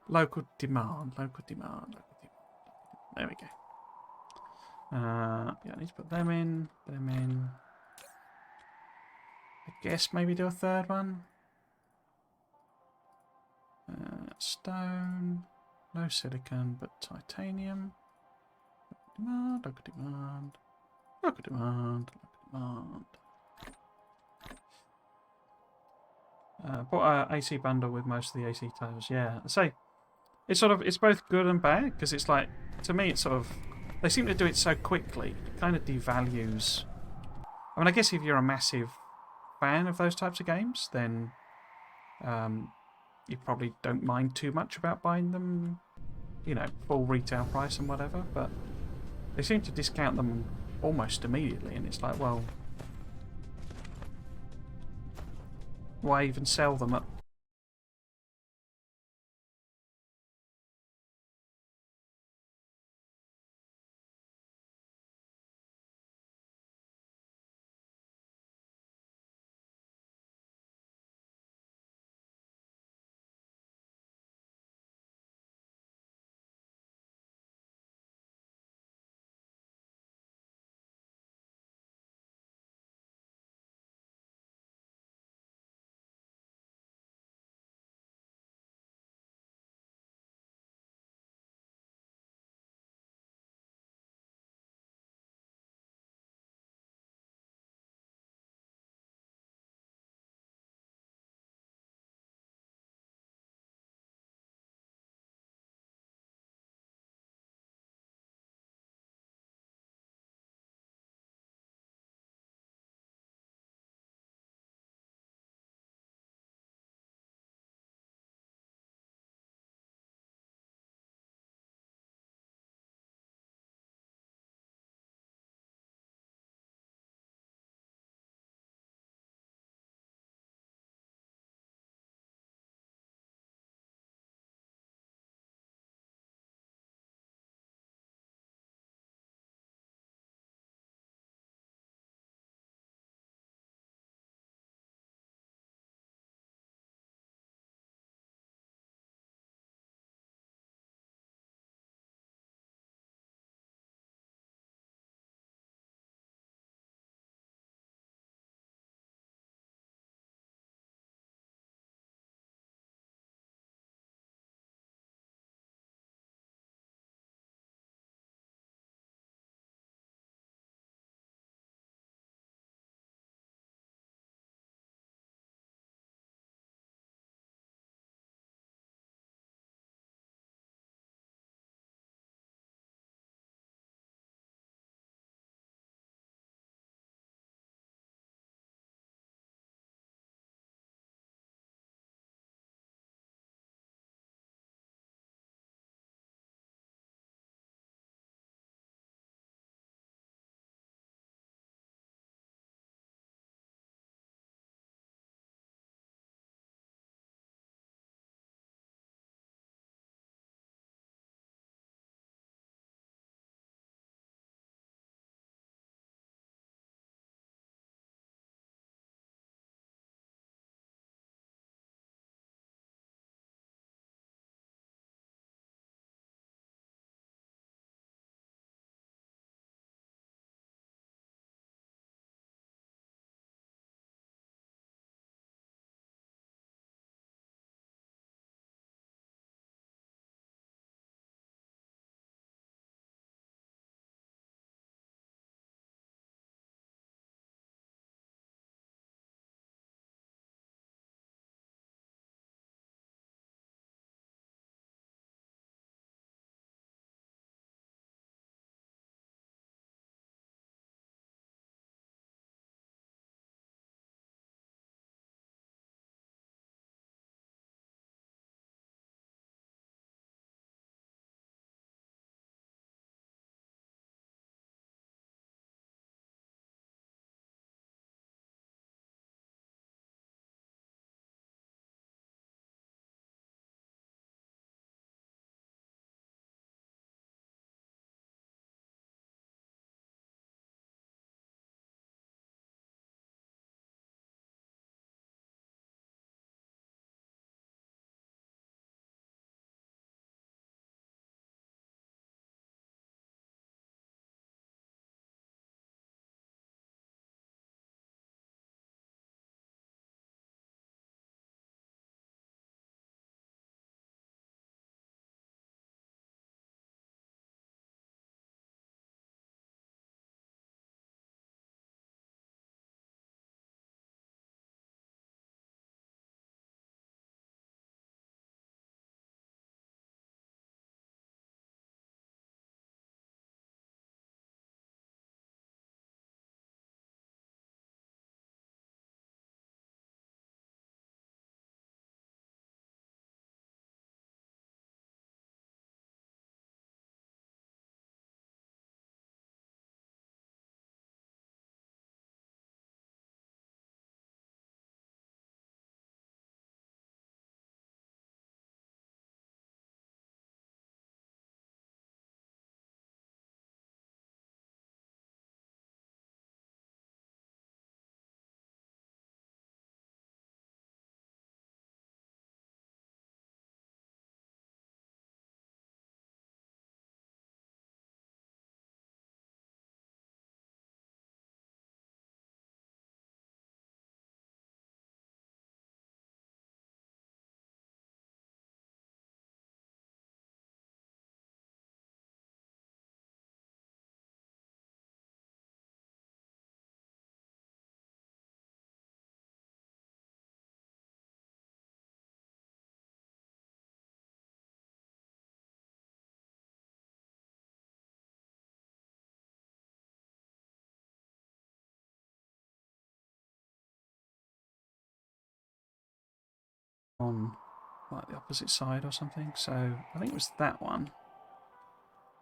Local demand. There we go. Yeah, I need to put them in. I guess maybe do a third one. stone, no silicon, but titanium. Demand, local demand, local demand, local demand. Bought a AC bundle with most of the AC titles. Yeah, so it's both good and bad because it's like, to me it's sort of, they seem to do it so quickly. It kind of devalues. I mean, I guess if you're a massive fan of those types of games, then you probably don't mind too much about buying them, you know, full retail price and whatever. But they seem to discount them almost immediately, and it's like, well, why even sell them at on like the opposite side or something. So I think it was that one.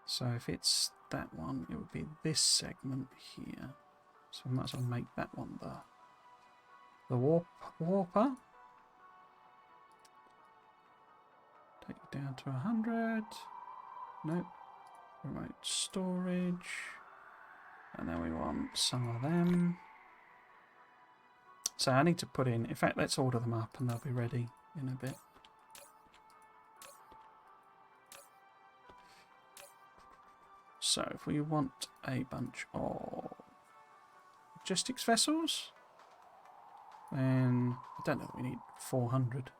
So if it's that one, it would be this segment here. So I might as well make that one the warper. Take it down to 100. Nope. Remote storage. And then we want some of them. So I need to put in fact, let's order them up and they'll be ready in a bit. So if we want a bunch of logistics vessels, then I don't know that we need 400.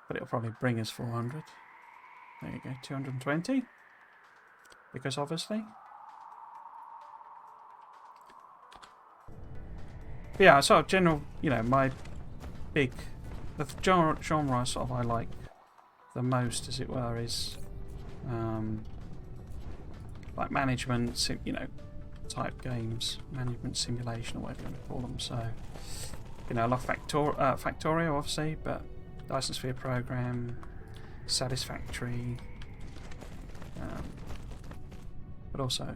But it'll probably bring us 400. There you go, 220. Because obviously. But yeah, sort of general, my big, the genre sort of I like the most, as it were, is like management, type games, management simulation, or whatever you want to call them. So, I love Factorio, obviously, but Dyson Sphere Program, Satisfactory, but also,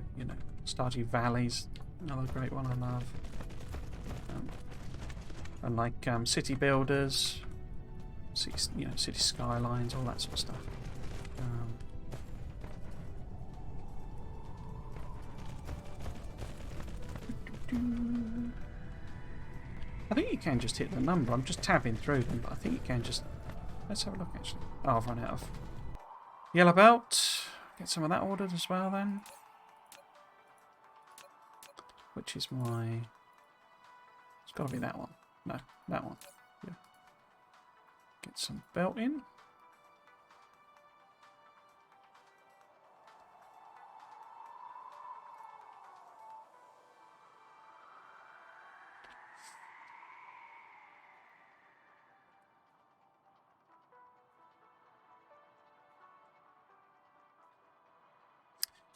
Stardew Valley's another great one I love. And like city builders, city skylines, all that sort of stuff. I think you can just hit the number. I'm just tabbing through them, but I think you can just... Let's have a look, actually. Oh, I've run out of yellow belt. Get some of that ordered as well, then. Which is my... It's got to be that one. No, that one. Yeah. Get some belt in.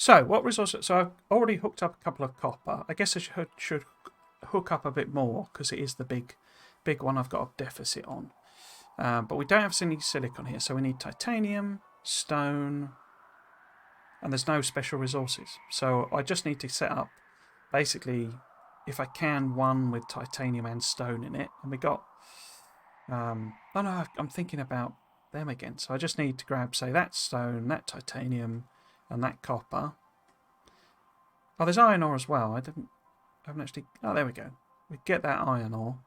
So, what resources? So, I've already hooked up a couple of copper. I guess I should hook up a bit more because it is the big one I've got a deficit on. But we don't have any silicon here, so we need titanium, stone, and there's no special resources. So, I just need to set up, basically, if I can, one with titanium and stone in it. And we got... oh no, I'm thinking about them again. So, I just need to grab, say, that stone, that titanium... and that copper. Oh, there's iron ore as well. I haven't actually... Oh, there we go. We get that iron ore.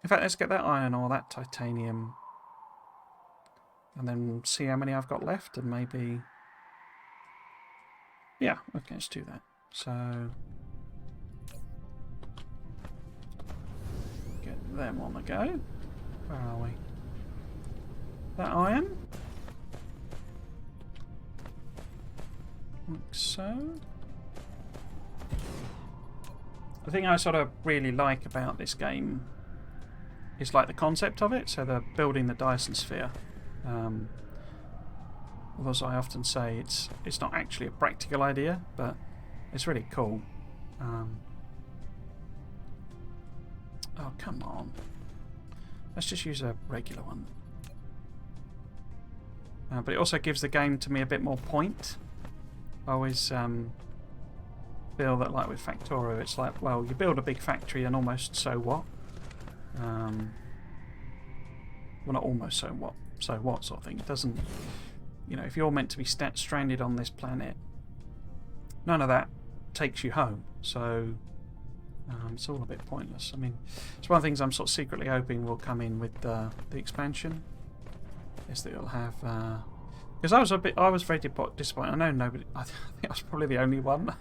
In fact, let's get that iron ore, that titanium. And then see how many I've got left and maybe... Yeah, okay, let's do that. So... Get them on the go. Where are we? That iron? Like so. The thing I sort of really like about this game is like the concept of it. So they're building the Dyson Sphere. Although, as I often say, it's not actually a practical idea, but it's really cool. Oh, come on. Let's just use a regular one. But it also gives the game to me a bit more point. I always feel that, like with Factorio, it's like, well, you build a big factory and almost so what? Well, not almost so what sort of thing. It doesn't, if you're meant to be stranded on this planet, none of that takes you home. So it's all a bit pointless. I mean, it's one of the things I'm sort of secretly hoping will come in with the expansion. Is that you'll have... Because I was very disappointed. I know nobody... I think I was probably the only one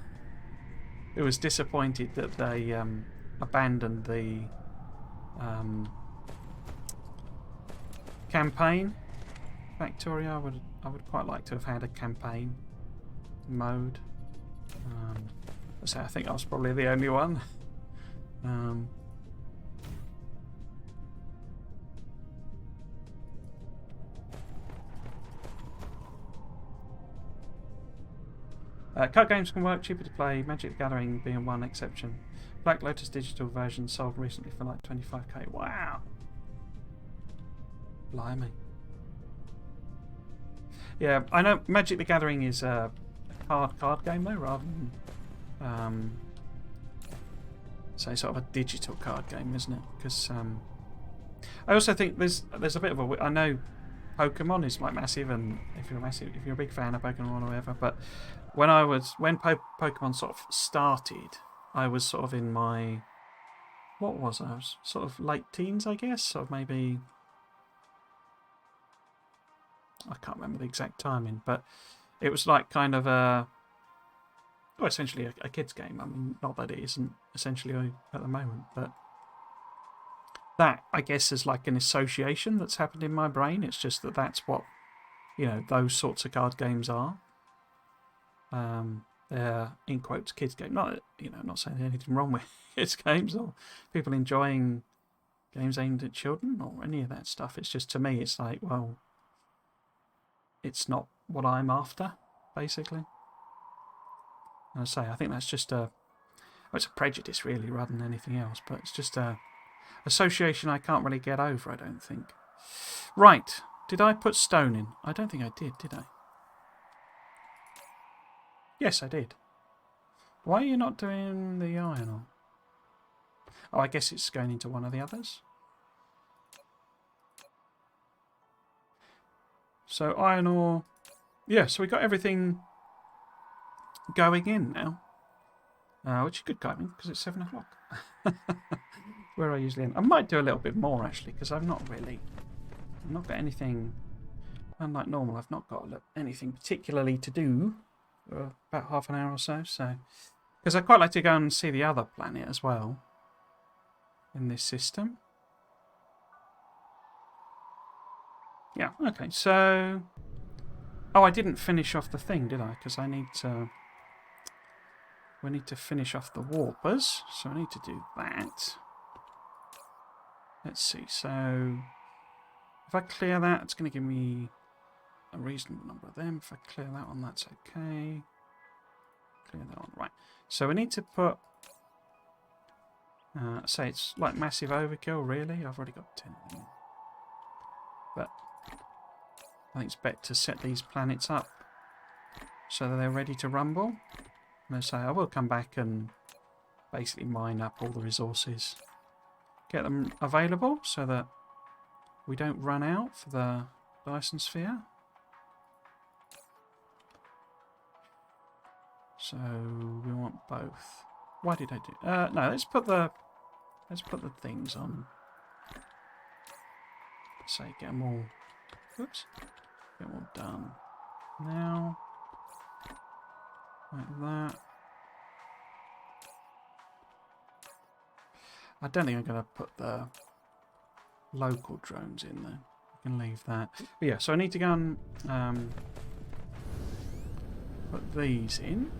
who was disappointed that they abandoned the campaign. Factorio, I would quite like to have had a campaign mode. So I think I was probably the only one. Card games can work, cheaper to play, Magic the Gathering being one exception. Black Lotus digital version sold recently for like 25k. Wow! Blimey. Yeah, I know Magic the Gathering is a card game though, rather than say sort of a digital card game, isn't it? Because I also think there's a bit of a, I know Pokemon is like massive, and if you're a big fan of Pokemon or whatever, but when Pokemon sort of started, I was sort of in my, I was sort of late teens, I guess, sort of maybe, I can't remember the exact timing, but it was like kind of essentially a kid's game. I mean, not that it isn't essentially at the moment, but that, I guess, is like an association that's happened in my brain. It's just that that's what, those sorts of card games are. They're, in quotes, kids' games. Not, not saying there's anything wrong with kids' games or people enjoying games aimed at children or any of that stuff. It's just, to me, it's like, well, it's not what I'm after, basically. And I say, I think that's just it's a prejudice, really, rather than anything else, but it's just a association I can't really get over, I don't think. Right, did I put stone in? I don't think I did I? Yes, I did. Why are you not doing the iron ore? Oh, I guess it's going into one of the others. So iron ore. Yeah, so we got everything going in now. Which is good timing, because it's 7 o'clock. Where I usually end. I might do a little bit more, actually, because I've not got anything, unlike normal, I've not got anything particularly to do for about half an hour or so. Because I'd quite like to go and see the other planet as well in this system. Yeah, okay, so... Oh, I didn't finish off the thing, did I? Because I need to... We need to finish off the warpers, so I need to do that. Let's see, so... If I clear that, it's going to give me a reasonable number of them. If I clear that one, that's okay. Clear that one, right. So we need to put... say it's like massive overkill, really. I've already got 10 of them. But I think it's better to set these planets up so that they're ready to rumble. And I say I will come back and basically mine up all the resources. Get them available so that we don't run out for the Dyson Sphere. So we want both. Why did I do? No, let's put the things on. Say get them all. Whoops. Get them all done now. Like that. I don't think I'm going to put the local drones in there. I can leave that. But yeah, so I need to go and put these in.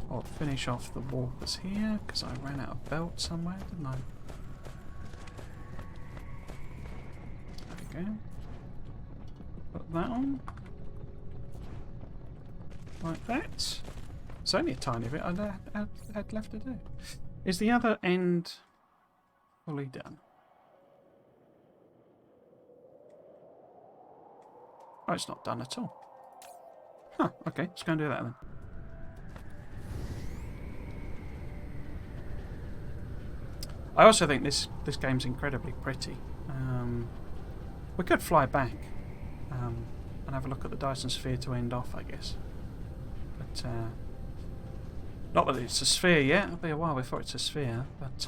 Or finish off the warpers here, because I ran out of belt somewhere, didn't I? There we go. Put that on. Like that. It's only a tiny bit I had left to do. Is the other end fully done? Oh, it's not done at all. Huh, okay, let's go and do that then. I also think this game's incredibly pretty. We could fly back and have a look at the Dyson Sphere to end off, I guess. But not that it's a sphere yet. It'll be a while before it's a sphere. But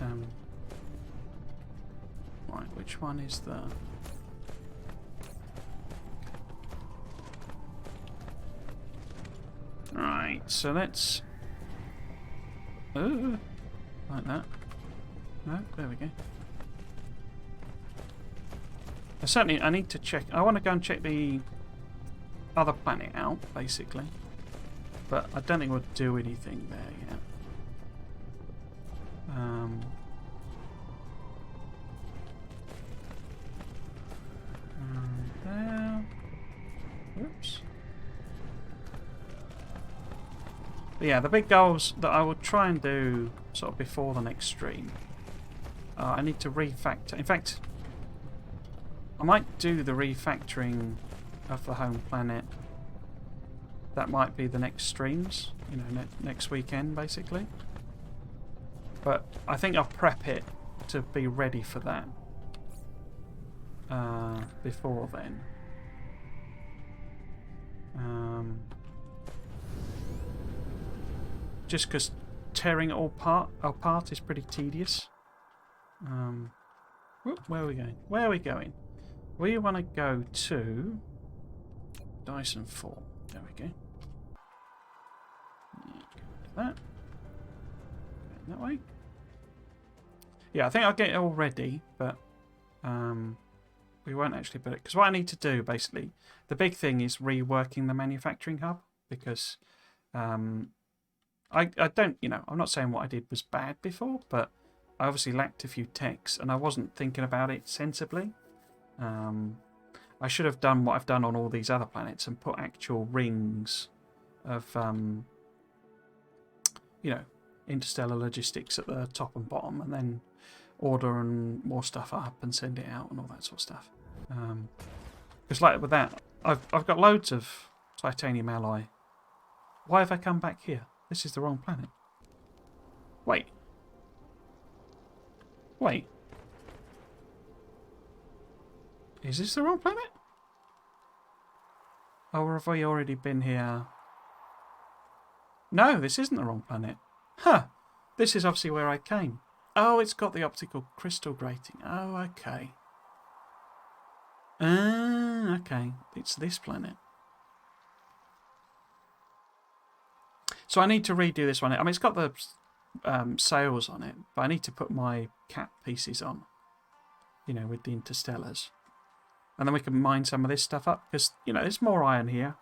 right, which one is the? Right, so let's like that. No, there we go. I need to check. I want to go and check the other planet out, basically. But I don't think we'll do anything there yet. There. Oops. But yeah, the big goals that I will try and do sort of before the next stream. I need to refactor. In fact, I might do the refactoring of the home planet. That might be the next streams, you know, next weekend basically. But I think I'll prep it to be ready for that before then. Just because tearing it all apart is pretty tedious. Whoop, where are we going? Where are we going? We want to go to Dyson 4. There we go. Yeah, go that. That way. Yeah, I think I'll get it all ready, but we won't actually put it. Because what I need to do, basically, the big thing is reworking the manufacturing hub. Because I don't, you know, I'm not saying what I did was bad before, but I obviously lacked a few techs, and I wasn't thinking about it sensibly. I should have done what I've done on all these other planets and put actual rings of, you know, interstellar logistics at the top and bottom, and then order and more stuff up and send it out and all that sort of stuff. Because like with that, I've got loads of titanium alloy. Why have I come back here? This is the wrong planet. Wait. Wait. Is this the wrong planet? Or have we already been here? No, this isn't the wrong planet. Huh. This is obviously where I came. Oh, it's got the optical crystal grating. Oh, okay. Okay. It's this planet. So I need to redo this one. I mean, it's got the sails on it, but I need to put my cat pieces on. You know, with the interstellars. And then we can mine some of this stuff up, because, you know, there's more iron here.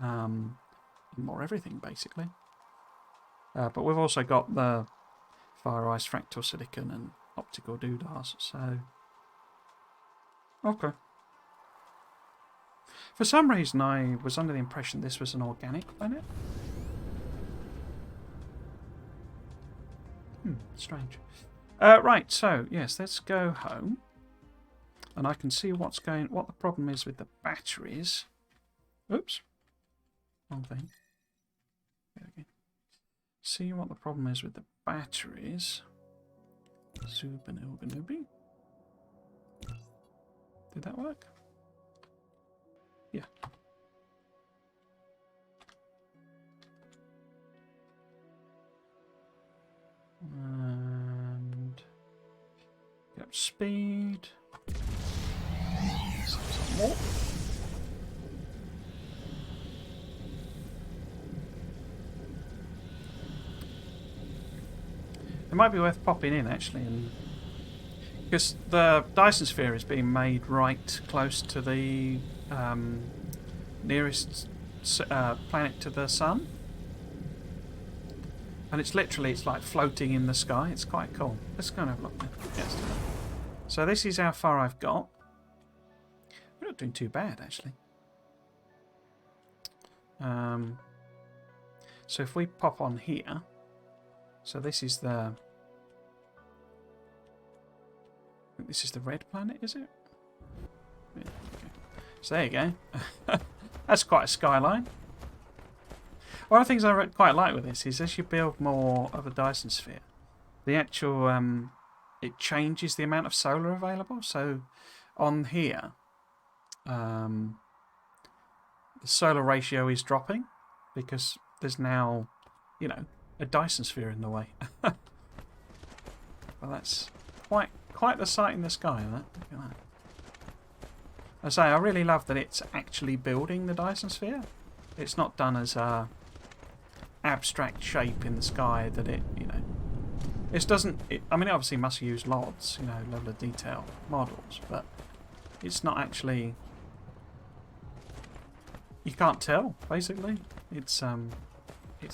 More everything, basically. But we've also got the fire ice fractal silicon and optical doodars, so... Okay. For some reason, I was under the impression this was an organic planet. Strange. Right, so, yes, let's go home. And I can see what the problem is with the batteries. Oops. Wrong thing. There we go. See what the problem is with the batteries. Zubanilganubi. Did that work? Yeah. And get up speed. Some more. It might be worth popping in actually, and because the Dyson Sphere is being made right close to the nearest planet to the Sun, and it's like floating in the sky. It's quite cool. Let's go and have a look. Yes. So this is how far I've got. We're not doing too bad actually. So if we pop on here. So this is the red planet, is it? Yeah, okay. So there you go. That's quite a skyline. One of the things I quite like with this is as you build more of a Dyson Sphere, the actual it changes the amount of solar available. So on here, the solar ratio is dropping because there's now, you know, a Dyson Sphere in the way. Well, that's quite the sight in the sky, that. Look at that. I say, I really love that it's actually building the Dyson Sphere. It's not done as a abstract shape in the sky that it, you know, it doesn't. I mean, it obviously must use LODs, you know, level of detail models, but it's not actually. You can't tell, basically. It's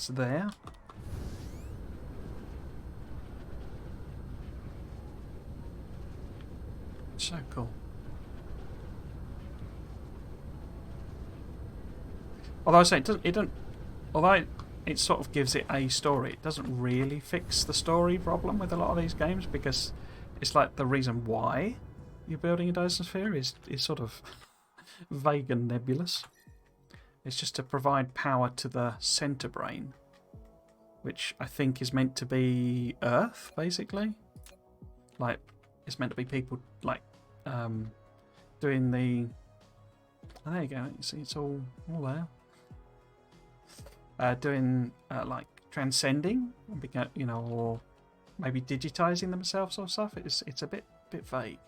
there. So cool. Although I say it doesn't. Although it sort of gives it a story, it doesn't really fix the story problem with a lot of these games because it's like the reason why you're building a Dyson Sphere is sort of vague and nebulous. It's just to provide power to the centre brain, which I think is meant to be Earth, basically. Like, it's meant to be people, like, doing the... Oh, there you go. You see, it's all there. Doing, like, transcending, you know, or maybe digitizing themselves or stuff. It's a bit vague.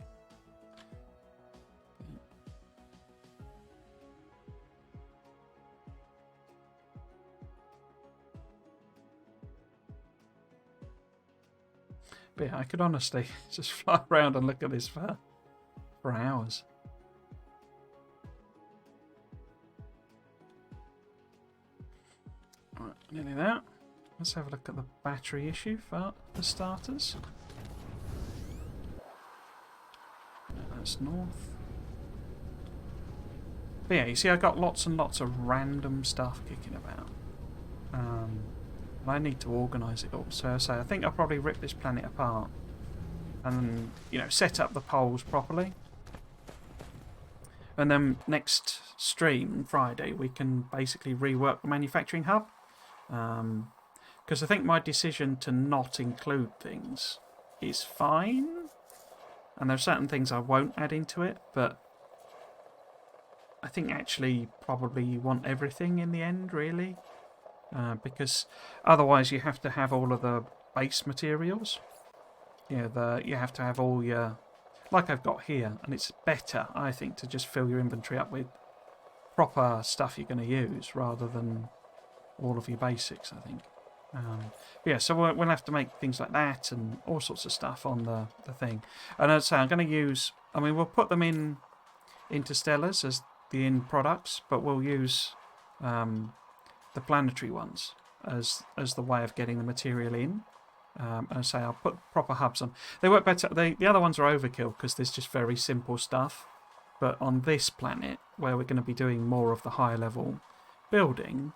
But yeah, I could honestly just fly around and look at this for hours. Right, nearly there. Let's have a look at the battery issue for starters. That's north. But yeah, you see, I got lots and lots of random stuff kicking about. I need to organise it all. So I think I'll probably rip this planet apart and, you know, set up the poles properly. And then next stream, Friday, we can basically rework the manufacturing hub. Because I think my decision to not include things is fine. And there are certain things I won't add into it, but I think actually probably you want everything in the end, really. Because otherwise you have to have all of the base materials. You have to have all your... Like I've got here, and it's better, I think, to just fill your inventory up with proper stuff you're going to use rather than all of your basics, I think. Yeah, so we'll have to make things like that and all sorts of stuff on the thing. And as I say, I'm going to use... I mean, we'll put them in interstellars as the end products, but we'll use the planetary ones as the way of getting the material in. And I say I'll put proper hubs on. They work better. The other ones are overkill because there's just very simple stuff. But on this planet, where we're going to be doing more of the higher level building,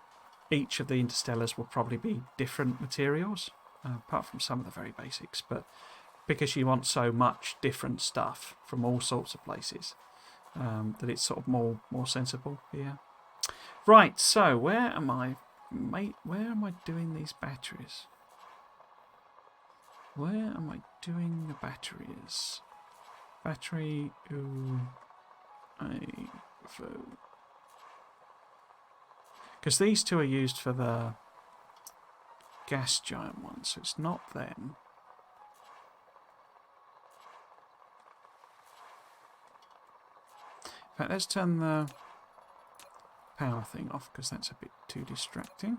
each of the interstellars will probably be different materials, apart from some of the very basics. But because you want so much different stuff from all sorts of places, that it's sort of more sensible here. Right. So where am I, mate? Where am I doing these batteries? Where am I doing the batteries? Battery because these two are used for the gas giant ones, so it's not them. In fact, let's turn the power thing off because that's a bit too distracting.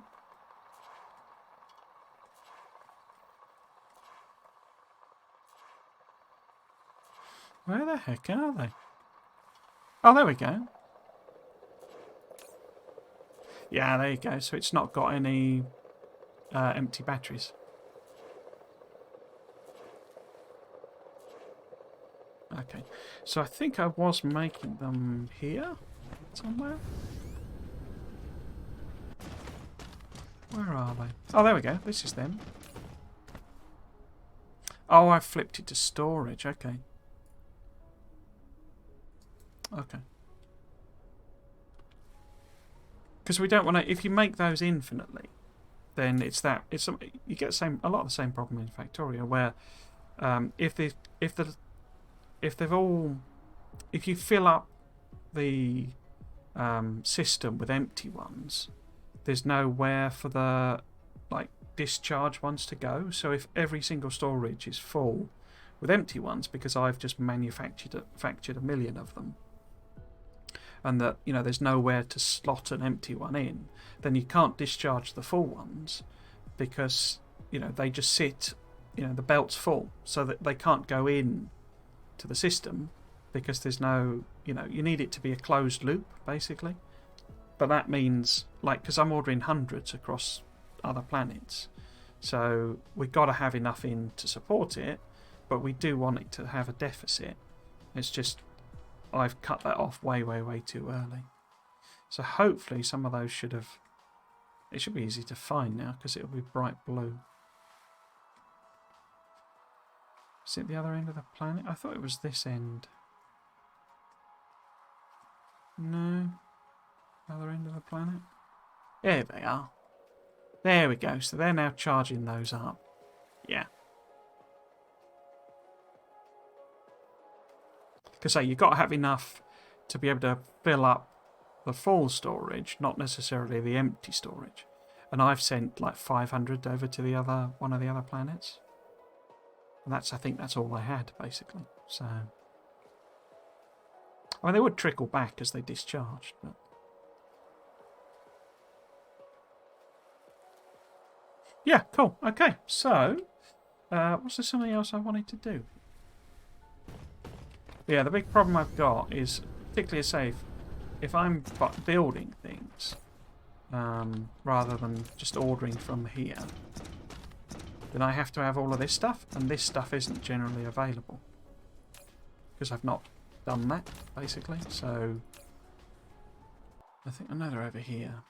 Where the heck are they? Oh, there we go. Yeah, there you go. So it's not got any empty batteries. Okay. So I think I was making them here somewhere. Where are they? Oh, there we go. This is them. Oh, I flipped it to storage. Okay. Okay. Because we don't want to... If you make those infinitely, then it's that... you get a lot of the same problem in Factorio, where if you fill up the system with empty ones, there's nowhere for the discharge ones to go. So if every single storage is full with empty ones, because I've just manufactured a million of them, and that there's nowhere to slot an empty one in, then you can't discharge the full ones because they just sit, the belt's full, so that they can't go in to the system because there's no, you need it to be a closed loop basically. But that means, because I'm ordering hundreds across other planets, so we've got to have enough in to support it, but we do want it to have a deficit. It's just I've cut that off way too early. So hopefully some of those should be easy to find now because it'll be bright blue. Is it the other end of the planet? I thought it was this end. No. Other end of the planet. There they are. There we go. So they're now charging those up. Yeah. Because say you've got to have enough to be able to fill up the full storage, not necessarily the empty storage. And I've sent like 500 over to the other one of the other planets. And I think that's all I had basically. So I mean they would trickle back as they discharged, but yeah, cool. Okay, so was there something else I wanted to do? Yeah, the big problem I've got is, particularly safe, if I'm building things rather than just ordering from here, then I have to have all of this stuff, and this stuff isn't generally available because I've not done that basically. So I know they're over here.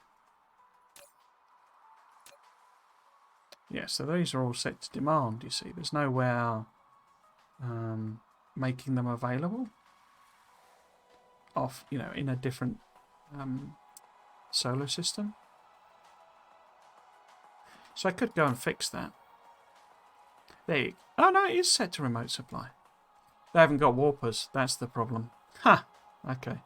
Yeah, so these are all set to demand, you see. There's nowhere making them available off, in a different solar system. So I could go and fix that. There you go. Oh no, it is set to remote supply. They haven't got warpers, that's the problem. Ha! Okay.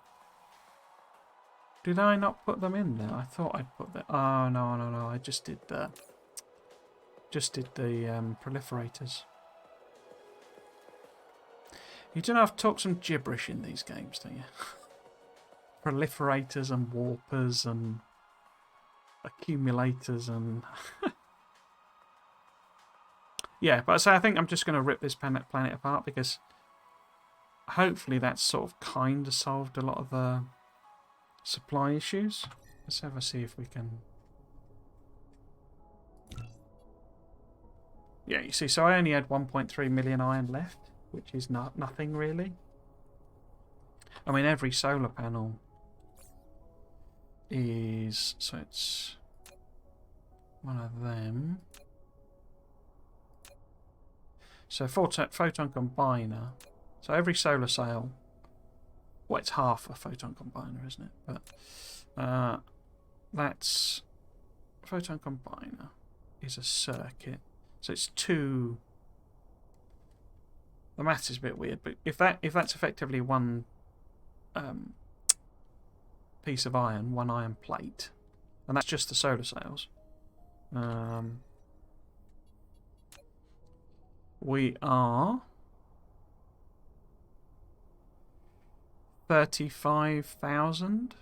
Did I not put them in there? I thought I'd put them. Oh no, I just did the proliferators. You don't have to talk some gibberish in these games, do you? Proliferators and warpers and accumulators and yeah, but I think I'm just going to rip this planet apart because hopefully that's sort of kind of solved a lot of the supply issues. Let's have a see if we can. Yeah, you see, so I only had 1.3 million iron left, which is nothing really. I mean, every solar panel is, so it's one of them. So photon combiner. So every solar cell, well, it's half a photon combiner, isn't it? But that's photon combiner is a circuit. So it's two. The maths is a bit weird, but if that's effectively one piece of iron, one iron plate, and that's just the solar cells. We are 35,000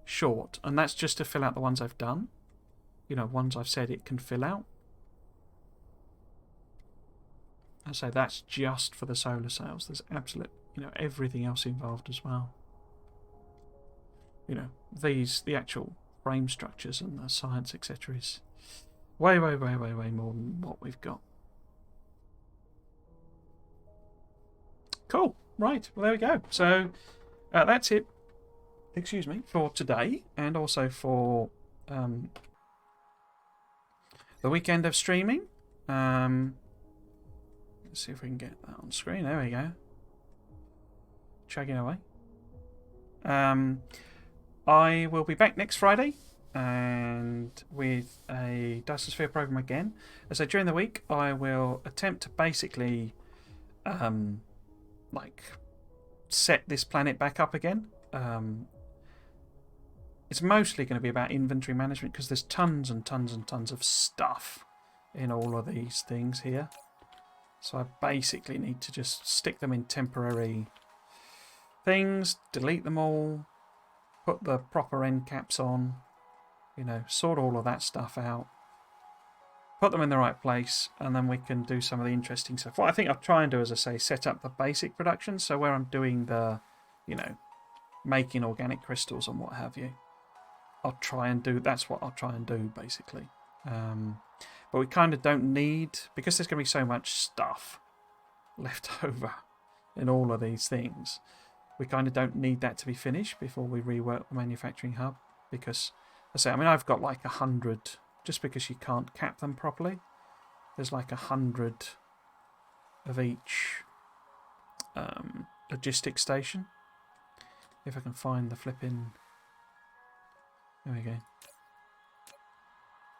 short, and that's just to fill out the ones I've done. Ones I've said it can fill out. I say that's just for the solar cells. There's absolute, everything else involved as well. The actual frame structures and the science, etc., is way more than what we've got. Cool. Right. Well, there we go. So that's it. Excuse me, for today, and also for the weekend of streaming. Let's see if we can get that on screen. There we go. Chugging away. I will be back next Friday, and with a Dyson Sphere Program again. So during the week, I will attempt to basically set this planet back up again. It's mostly going to be about inventory management because there's tons and tons and tons of stuff in all of these things here. So I basically need to just stick them in temporary things, delete them all, put the proper end caps on, sort all of that stuff out, put them in the right place, and then we can do some of the interesting stuff. What I think I'll try and do, as I say, set up the basic production. So where I'm doing the, making organic crystals and what have you, that's what I'll try and do, basically. But we kind of don't need, because there's going to be so much stuff left over in all of these things, we kind of don't need that to be finished before we rework the manufacturing hub. Because, I've got like 100, just because you can't cap them properly, there's like 100 of each logistics station. If I can find the flipping... There we go.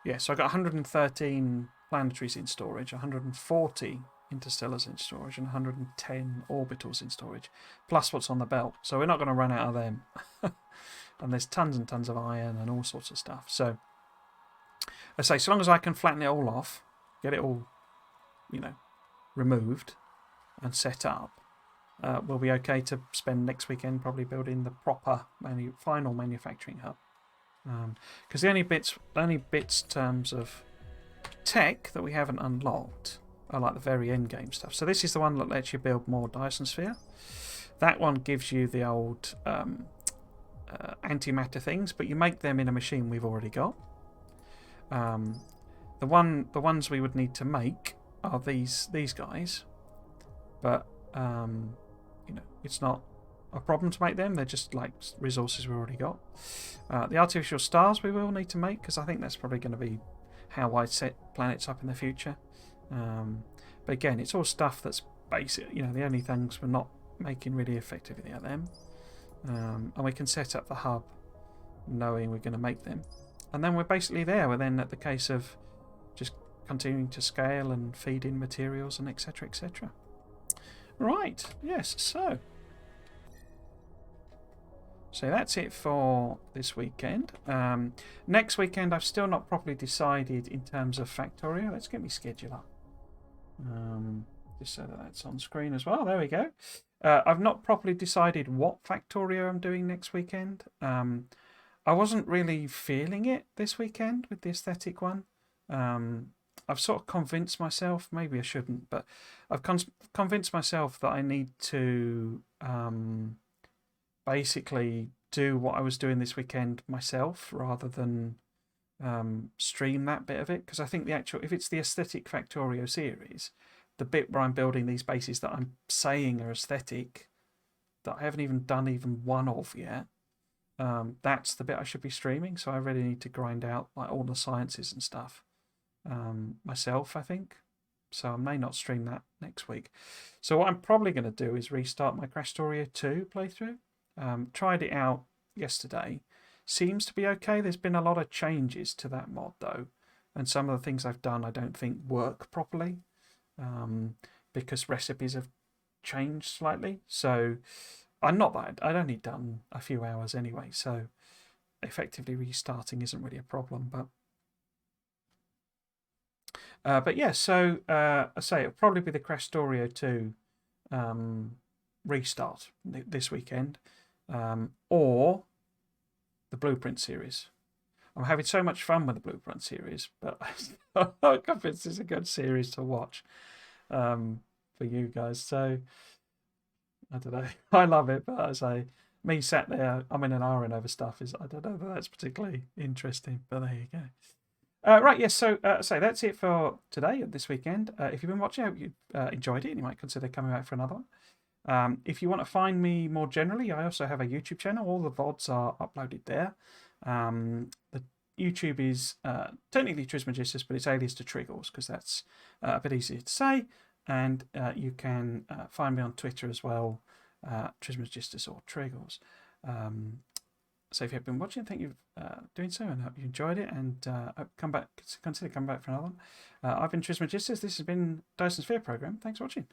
Yeah, so I got 113 planetaries in storage, 140 interstellars in storage, and 110 orbitals in storage, plus what's on the belt. So we're not going to run out of them. And there's tons and tons of iron and all sorts of stuff. So I say, so long as I can flatten it all off, get it all, removed and set up, we'll be okay to spend next weekend probably building the proper final manufacturing hub. Because the only bits terms of tech that we haven't unlocked are like the very end game stuff. So this is the one that lets you build more Dyson Sphere. That one gives you the old antimatter things, but you make them in a machine we've already got. The ones we would need to make are these guys, but it's not a problem to make them. They're just like resources we've already got. The artificial stars we will need to make, because I think that's probably going to be how I set planets up in the future. But again, it's all stuff that's basic. The only things we're not making really effectively are them. And we can set up the hub knowing we're going to make them. And then we're basically there. We're then at the case of just continuing to scale and feed in materials and etc. etc. Right, yes, so that's it for this weekend. Next weekend I've still not properly decided in terms of Factorio. Let's get me schedule up. Just so that's on screen as well. There we go. I've not properly decided what Factorio I'm doing next weekend. I wasn't really feeling it this weekend with the aesthetic one. I've sort of convinced myself, maybe I shouldn't, but I've convinced myself that I need to basically do what I was doing this weekend myself rather than stream that bit of it. Because I think if it's the aesthetic Factorio series, the bit where I'm building these bases that I'm saying are aesthetic, that I haven't even done one of yet, that's the bit I should be streaming. So I really need to grind out like all the sciences and stuff myself, I think. So I may not stream that next week. So what I'm probably going to do is restart my Crashtoria 2 playthrough. Tried it out yesterday. Seems to be okay. There's been a lot of changes to that mod though, and some of the things I've done I don't think work properly because recipes have changed slightly. So I'm not bad. I'd only done a few hours anyway, so effectively restarting isn't really a problem. But yeah, so I say it'll probably be the Crashtoria 2 restart this weekend, or the Blueprint series. I'm having so much fun with the Blueprint series, but I'm convinced it's a good series to watch for you guys. So I don't know. I love it, but I say me sat there, I'm in an iron over stuff. I don't know that that's particularly interesting, but there you go. Right, yes, so that's it for today, this weekend. If you've been watching, I hope you enjoyed it and you might consider coming back for another one. If you want to find me more generally, I also have a YouTube channel. All the VODs are uploaded there. The YouTube is technically Trismegistus, but it's alias to Triggles because that's a bit easier to say. And you can find me on Twitter as well, Trismegistus or Triggles. So if you've been watching, thank you for doing so, and I hope you enjoyed it. And consider coming back for another one. I've been Trismegistus. This has been Dyson Sphere Program. Thanks for watching.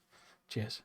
Cheers.